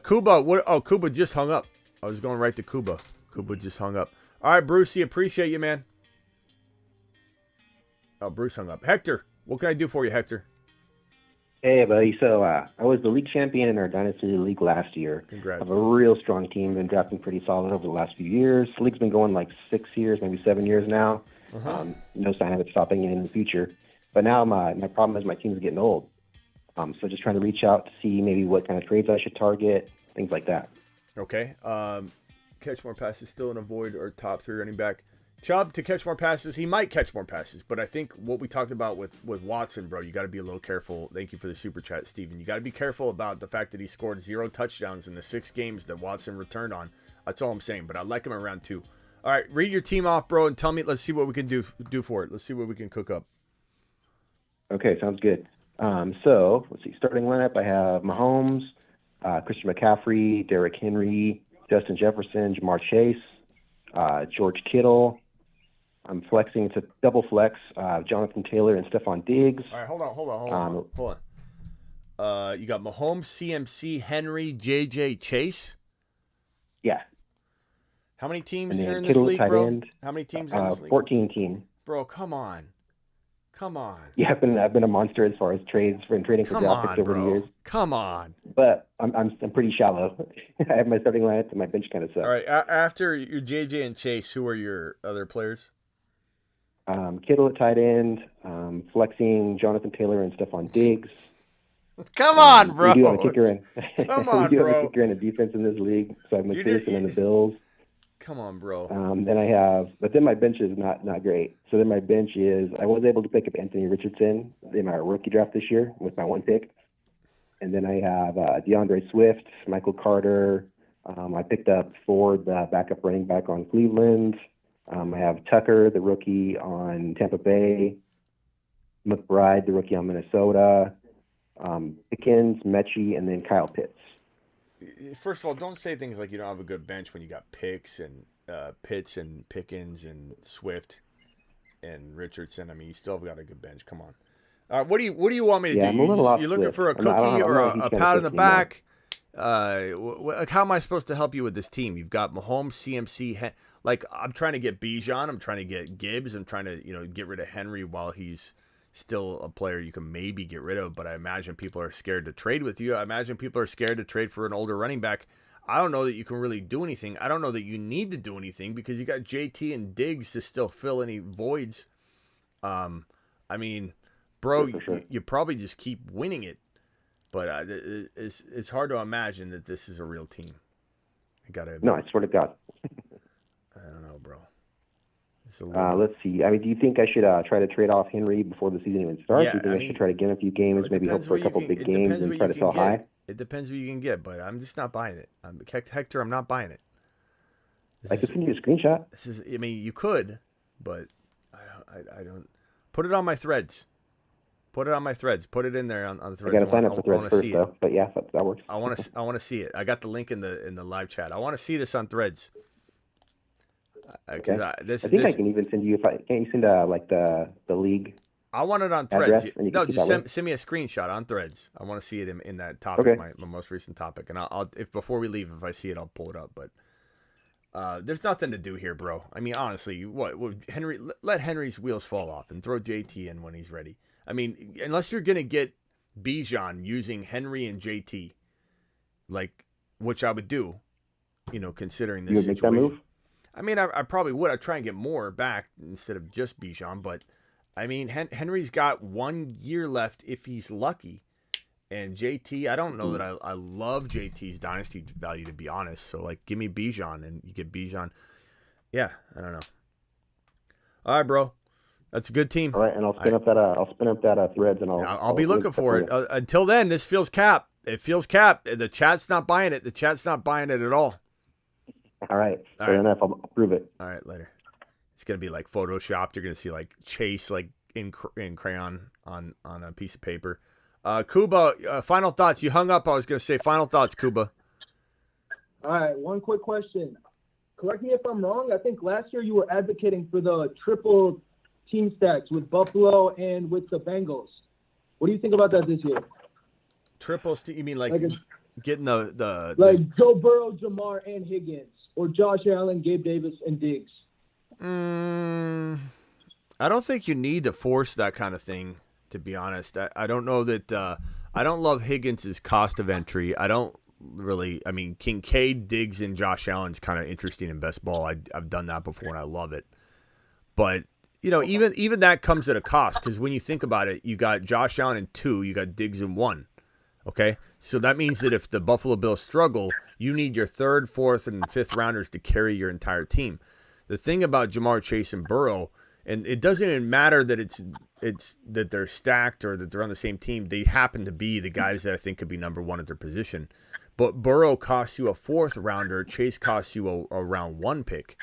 Kuba, Kuba just hung up. I was going right to Kuba. Kuba just hung up. All right, Brucey, appreciate you, man. Oh, Bruce hung up. Hector, what can I do for you, Hector? Hey, buddy. So I was the league champion in our Dynasty League last year. Congrats. I have a real strong team. Been drafting pretty solid over the last few years. The league's been going like 6 years, maybe 7 years now. No sign of it stopping in the future. But now my problem is my team's getting old. So just trying to reach out to see maybe what kind of trades I should target, things like that. Okay. Catch more passes, still in a void or top 3 running back. Chubb to catch more passes. He might catch more passes, but I think what we talked about with Watson, bro, you got to be a little careful. Thank you for the super chat, Steven. You got to be careful about the fact that he scored 0 touchdowns in the 6 games that Watson returned on. That's all I'm saying, but I like him around 2. All right, read your team off, bro, and tell me. Let's see what we can do for it. Let's see what we can cook up. Okay, sounds good. So let's see. Starting lineup, I have Mahomes, Christian McCaffrey, Derrick Henry, Justin Jefferson, Jamar Chase, George Kittle. I'm flexing to double flex Jonathan Taylor and Stephon Diggs. All right, hold on. You got Mahomes, CMC, Henry, JJ, Chase. Yeah. How many teams And are in Kittle, this league, tight bro? end, How many teams are in this league? 14 team. Bro, come on. Come on. Yeah, I've been a monster as far as trading for draft picks over the years. Come on. But I'm pretty shallow. I have my starting lineup and my bench kind of sucks. All right. After your JJ and Chase, who are your other players? Kittle at tight end, flexing Jonathan Taylor and Stephon Diggs. Come on, bro. We do have a kicker in. Come on, we do bro. have a kicker in the defense in this league. So I have McPherson and the Bills. Come on, bro. But then my bench is not great. So then my bench is, I was able to pick up Anthony Richardson in my rookie draft this year with my one pick. And then I have DeAndre Swift, Michael Carter. I picked up Ford, the backup running back on Cleveland. I have Tucker, the rookie on Tampa Bay. McBride, the rookie on Minnesota. Pickens, Mechie, and then Kyle Pitts. First of all, don't say things like you don't have a good bench when you got Pitts and Pickens and Swift and Richardson. I mean, you still have got a good bench. Come on. What do you want me to do? I'm a little off You looking Swift. for a cookie or a pat on the back? How am I supposed to help you with this team? You've got Mahomes, CMC. I'm trying to get Bijan. I'm trying to get Gibbs. I'm trying to get rid of Henry while he's still a player you can maybe get rid of, but I imagine people are scared to trade with you. I imagine people are scared to trade for an older running back. I don't know that you can really do anything. I don't know that you need to do anything because you got JT and Diggs to still fill any voids. I mean, bro, you probably just keep winning it, but it's hard to imagine that this is a real team. No, I swear to God. I don't know, bro. Let's see. I mean, do you think I should try to trade off Henry before the season even starts? Do you think I should try to get him a few games, maybe hope for a couple big games and try to sell high? It depends what you can get, but I'm just not buying it. Hector, I'm not buying it. I could send you a screenshot. I mean, you could, but I don't. Put it on my threads. Put it on my threads. Put it in there on the threads. I got to sign up for threads first, though. But yeah, that works. I want to see it. I got the link in the live chat. I want to see this on threads. Okay. I think I can even send you can't you send the league? I want it on threads. No, just send me a screenshot on threads. I want to see it in that topic, okay. my most recent topic, and I'll if before we leave, if I see it, I'll pull it up. But there's nothing to do here, bro. I mean, honestly, what Henry? Let Henry's wheels fall off and throw JT in when he's ready. I mean, unless you're gonna get Bijan using Henry and JT, which I would do, considering this you would make situation. That move? I mean, I probably would. I'd try and get more back instead of just Bijan. But, I mean, Henry's got 1 year left if he's lucky. And JT, I don't know that I love JT's dynasty value, to be honest. So, give me Bijan, and you get Bijan. Yeah, I don't know. All right, bro. That's a good team. All right, and I'll spin up that threads, and I'll be looking for it. Until then, this feels cap. It feels cap. The chat's not buying it. The chat's not buying it at all. All right. Fair enough. I'll prove it. All right, later. It's gonna be photoshopped. You're gonna see Chase in crayon on a piece of paper. Kuba, final thoughts. You hung up. I was gonna say final thoughts, Kuba. All right. One quick question. Correct me if I'm wrong. I think last year you were advocating for the triple team stacks with Buffalo and with the Bengals. What do you think about that this year? Triple? You mean getting the Joe Burrow, Jamar, and Higgins, or Josh Allen, Gabe Davis, and Diggs? I don't think you need to force that kind of thing, to be honest. I don't know that I don't love Higgins' cost of entry. I don't really. I mean, Kincaid, Diggs, and Josh Allen's kind of interesting in best ball. I've done that before and I love it. But even that comes at a cost, because when you think about it, you got Josh Allen in 2, you got Diggs in 1. Okay, so that means that if the Buffalo Bills struggle, you need your 3rd, 4th, and 5th rounders to carry your entire team. The thing about Jamar Chase and Burrow, and it doesn't even matter that it's that they're stacked or that they're on the same team. They happen to be the guys that I think could be number 1 at their position. But Burrow costs you a 4th rounder. Chase costs you a round 1 pick.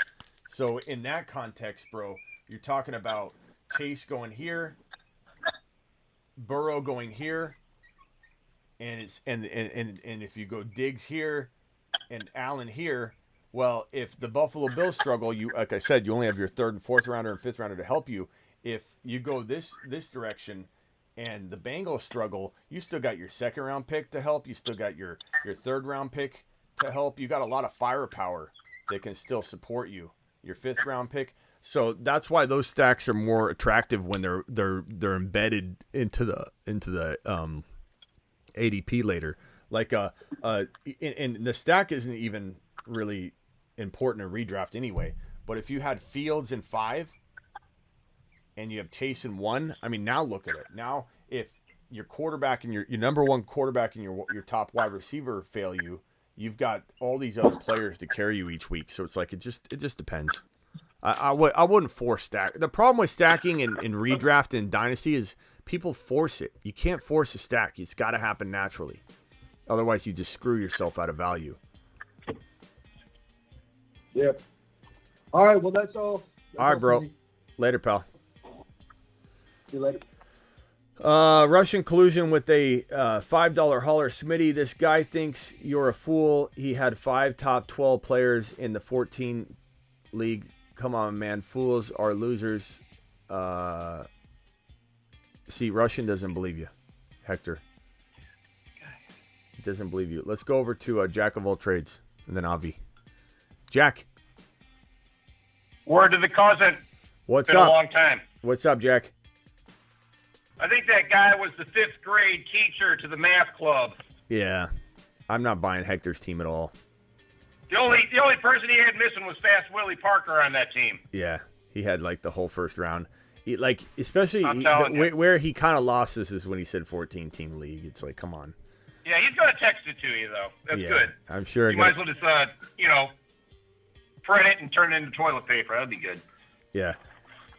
So in that context, bro, you're talking about Chase going here, Burrow going here. And it's and if you go Diggs here and Allen here, well, if the Buffalo Bills struggle, you, like I said, you only have your 3rd and 4th rounder and 5th rounder to help you. If you go this direction and the Bengals struggle, you still got your 2nd round pick to help. You still got your 3rd round pick to help. You got a lot of firepower that can still support you your 5th round pick. So that's why those stacks are more attractive when they're embedded into the ADP later. Like and the stack isn't even really important in redraft anyway. But if you had Fields in 5 and you have Chase in 1, I mean, now look at it. Now if your quarterback and your number 1 quarterback and your top wide receiver fail you, you've got all these other players to carry you each week. So it's like it just depends. I wouldn't force stack. The problem with stacking in redraft and dynasty is people force it. You can't force a stack. It's got to happen naturally. Otherwise, you just screw yourself out of value. Yep. All right. Well, that's all. All right, bro. Later, pal. See you later. Russian collusion with a $5 hauler. Smitty, this guy thinks you're a fool. He had 5 top 12 players in the 14 league. Come on, man. Fools are losers. See, Russian doesn't believe you, Hector. He doesn't believe you. Let's go over to Jack of all trades and then Avi. Jack. Word to the cousin. What's Been up? a long time. What's up, Jack? I think that guy was the 5th grade teacher to the math club. Yeah. I'm not buying Hector's team at all. The only person he had missing was Fast Willie Parker on that team. Yeah. He had like the whole first round. Especially telling you. where he kind of lost this is when he said 14-team league. It's like, come on. Yeah, he's going to text it to you, though. That's good. I'm sure. You might as well just, print it and turn it into toilet paper. That'd be good. Yeah.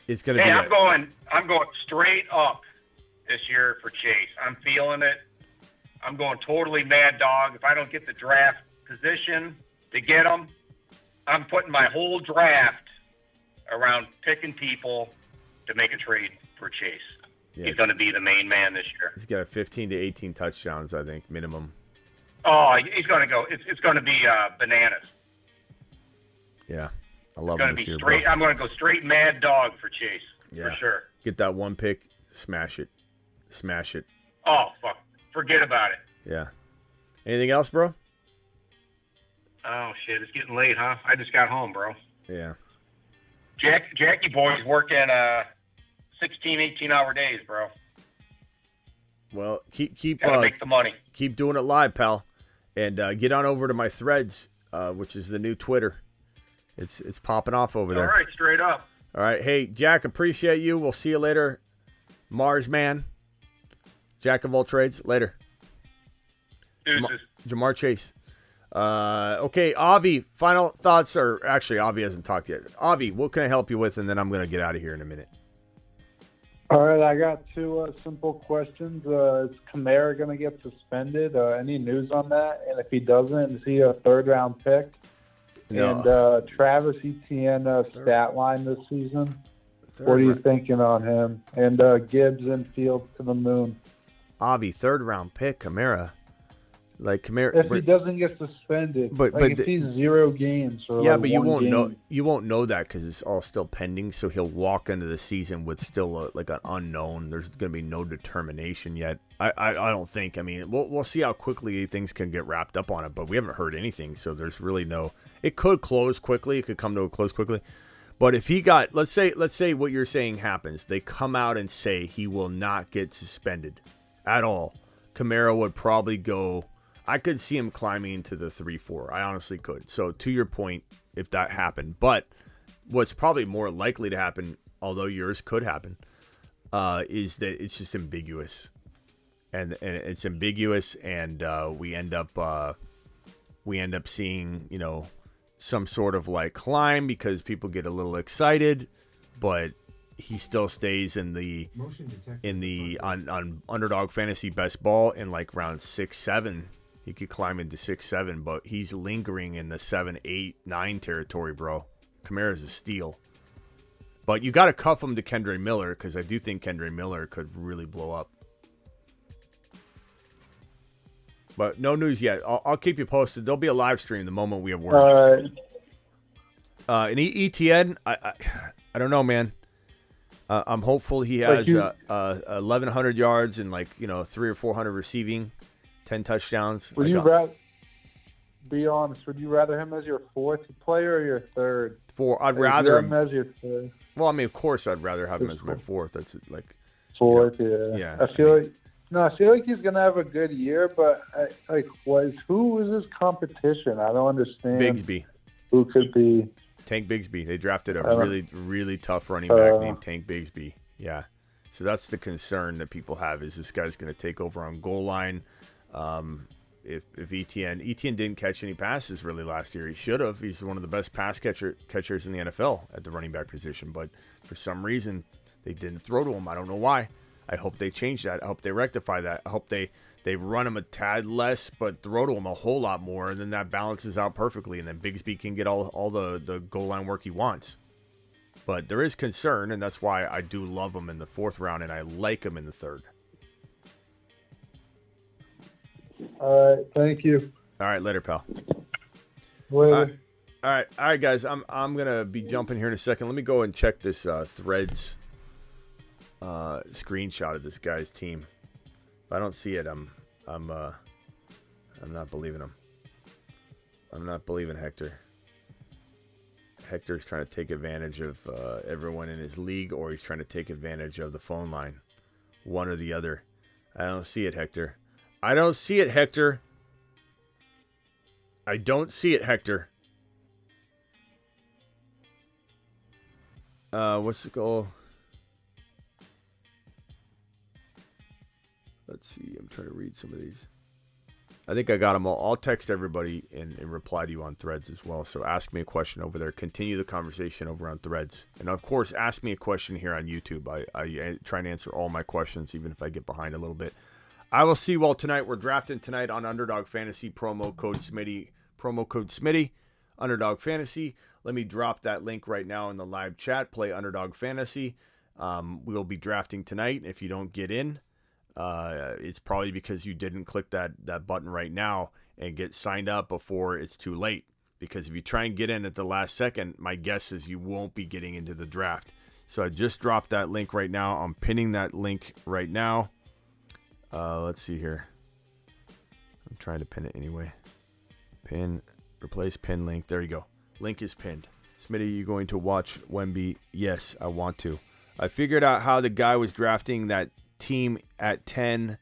It's going to Hey, be. I'm going straight up this year for Chase. I'm feeling it. I'm going totally mad dog. If I don't get the draft position to get him, I'm putting my whole draft around picking people to make a trade for Chase. Yeah, He's going to be the main man this year. He's got 15 to 18 touchdowns, I think, minimum. Oh, he's going to go. It's going to be bananas. Yeah. I love It's going him to this be year, straight. bro. I'm going to go straight mad dog for Chase. Yeah. For sure. Get that one pick, smash it. Smash it. Oh, fuck. Forget about it. Yeah. Anything else, bro? Oh, shit. It's getting late, huh? I just got home, bro. Yeah. Jackie boys working 16, 18-hour days, bro. Well, keep Gotta make the money. Keep doing it live, pal. And get on over to my Threads, which is the new Twitter. It's popping off over there. All right, straight up. All right. Hey, Jack, appreciate you. We'll see you later. Mars Man. Jack of all trades. Later. Deuces. Jamar Chase. Okay, Avi, final thoughts, or actually, Avi hasn't talked yet. Avi, what can I help you with? And then I'm going to get out of here in a minute. All right, I got 2 simple questions. Is Kamara going to get suspended? Any news on that? And if he doesn't, is he a 3rd-round pick? No. And Travis Etienne stat line this season? What are you thinking on him? And Gibbs and Fields to the moon. Avi, 3rd-round pick, Kamara. Like Kamara, If he doesn't get suspended, but if he's 0 games or yeah, like but you 1 won't game. know. You won't know that because it's all still pending. So he'll walk into the season with still like an unknown. There's going to be no determination yet. I don't think. I mean, we'll see how quickly things can get wrapped up on it. But we haven't heard anything, so there's really no. It could close quickly. It could come to a close quickly. But if he got, let's say what you're saying happens, they come out and say he will not get suspended at all. Kamara would probably go. I could see him climbing into the 3-4. I honestly could. So to your point, if that happened, but what's probably more likely to happen, although yours could happen, is that it's just ambiguous, and it's ambiguous, and we end up seeing some sort of like climb because people get a little excited, but he still stays on Underdog Fantasy Best Ball in like round 6-7. He could climb into 6-7, but he's lingering in the 7, 8, 9 territory, bro. Kamara's a steal. But you got to cuff him to Kendre Miller because I do think Kendre Miller could really blow up. But no news yet. I'll keep you posted. There'll be a live stream the moment we have word. All right. And ETN, I don't know, man. I'm hopeful he has 1,100 yards and 300 or 400 receiving, 10 touchdowns. be honest. Would you rather him as your fourth player or your third? I'd Would you rather have him as your third. Well, I mean, of course, I'd rather have him as my fourth. That's like Fourth, yeah. I feel like he's gonna have a good year, but who is his competition? I don't understand. Bigsby. Who could be? Tank Bigsby. They drafted a really, really tough running back named Tank Bigsby. Yeah. So that's the concern that people have, is this guy's going to take over on goal line. If Etienne didn't catch any passes really last year, he should have. He's one of the best pass catchers in the NFL at the running back position. But for some reason, they didn't throw to him. I don't know why. I hope they change that. I hope they rectify that. I hope they run him a tad less, but throw to him a whole lot more, and then that balances out perfectly, and then Bigsby can get all the goal line work he wants. But there is concern, and that's why I do love him in the fourth round, and I like him in the third. All right, thank you. All right, later, pal. Later. All right, guys. I'm gonna be jumping here in a second. Let me go and check this Threads screenshot of this guy's team. If I don't see it, I'm not believing him. I'm not believing Hector. Hector's trying to take advantage of everyone in his league, or he's trying to take advantage of the phone line. One or the other. I don't see it, Hector. I don't see it, Hector. I don't see it, Hector. What's the goal? Let's see. I'm trying to read some of these. I think I got them all. I'll text everybody and reply to you on Threads as well. So ask me a question over there. Continue the conversation over on Threads. And, of course, ask me a question here on YouTube. I try and answer all my questions, even if I get behind a little bit. I will see you all tonight. We're drafting tonight on Underdog Fantasy. Promo code Smitty. Underdog Fantasy. Let me drop that link right now in the live chat. Play Underdog Fantasy. We'll be drafting tonight. If you don't get in, it's probably because you didn't click that button right now and get signed up before it's too late. Because if you try and get in at the last second, my guess is you won't be getting into the draft. So I just dropped that link right now. I'm pinning that link right now. Let's see here. I'm trying to pin it anyway. Pin, replace pin link. There you go. Link is pinned. Smitty, you going to watch Wemby? Yes, I want to. I figured out how the guy was drafting that team at 10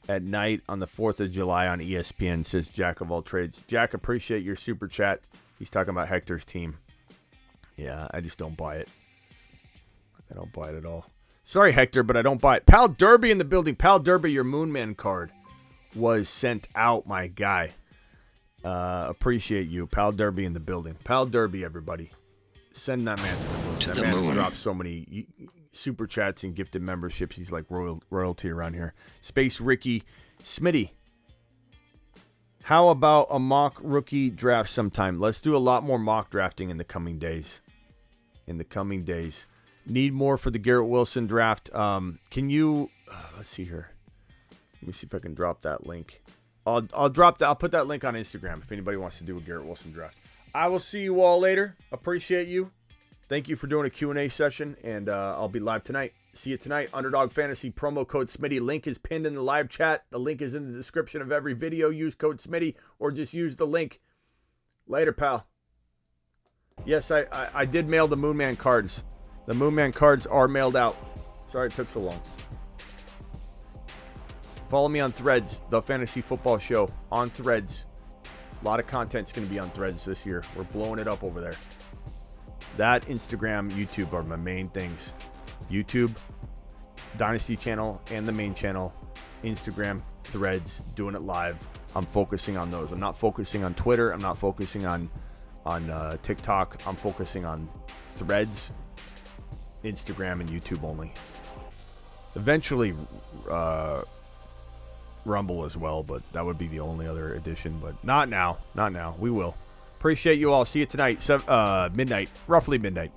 at night on the 4th of July on ESPN, says Jack of all trades. Jack, appreciate your super chat. He's talking about Hector's team. Yeah, I just don't buy it. I don't buy it at all. Sorry, Hector, but I don't buy it. Pal Derby in the building. Pal Derby, your Moonman card was sent out, my guy. Appreciate you. Pal Derby in the building. Pal Derby, everybody. Send that man to the moon. That man dropped so many super chats and gifted memberships. He's like royalty around here. Space Ricky. Smitty. How about a mock rookie draft sometime? Let's do a lot more mock drafting in the coming days. Need more for the Garrett Wilson draft. Can you... let's see here. Let me see if I can drop that link. I'll put that link on Instagram if anybody wants to do a Garrett Wilson draft. I will see you all later. Appreciate you. Thank you for doing a Q&A session, and I'll be live tonight. See you tonight. Underdog Fantasy, promo code Smitty. Link is pinned in the live chat. The link is in the description of every video. Use code Smitty, or just use the link. Later, pal. Yes, I did mail the Moonman cards. The Moonman cards are mailed out. Sorry it took so long. Follow me on Threads, The Fantasy Football Show on Threads. A lot of content's going to be on Threads this year. We're blowing it up over there. That, Instagram, YouTube are my main things. YouTube, Dynasty channel, and the main channel. Instagram, Threads, doing it live. I'm focusing on those. I'm not focusing on Twitter. I'm not focusing on TikTok. I'm focusing on Threads, Instagram, and YouTube only. Eventually, Rumble as well, but that would be the only other addition. But not now. We will. Appreciate you all. See you tonight, midnight, roughly midnight.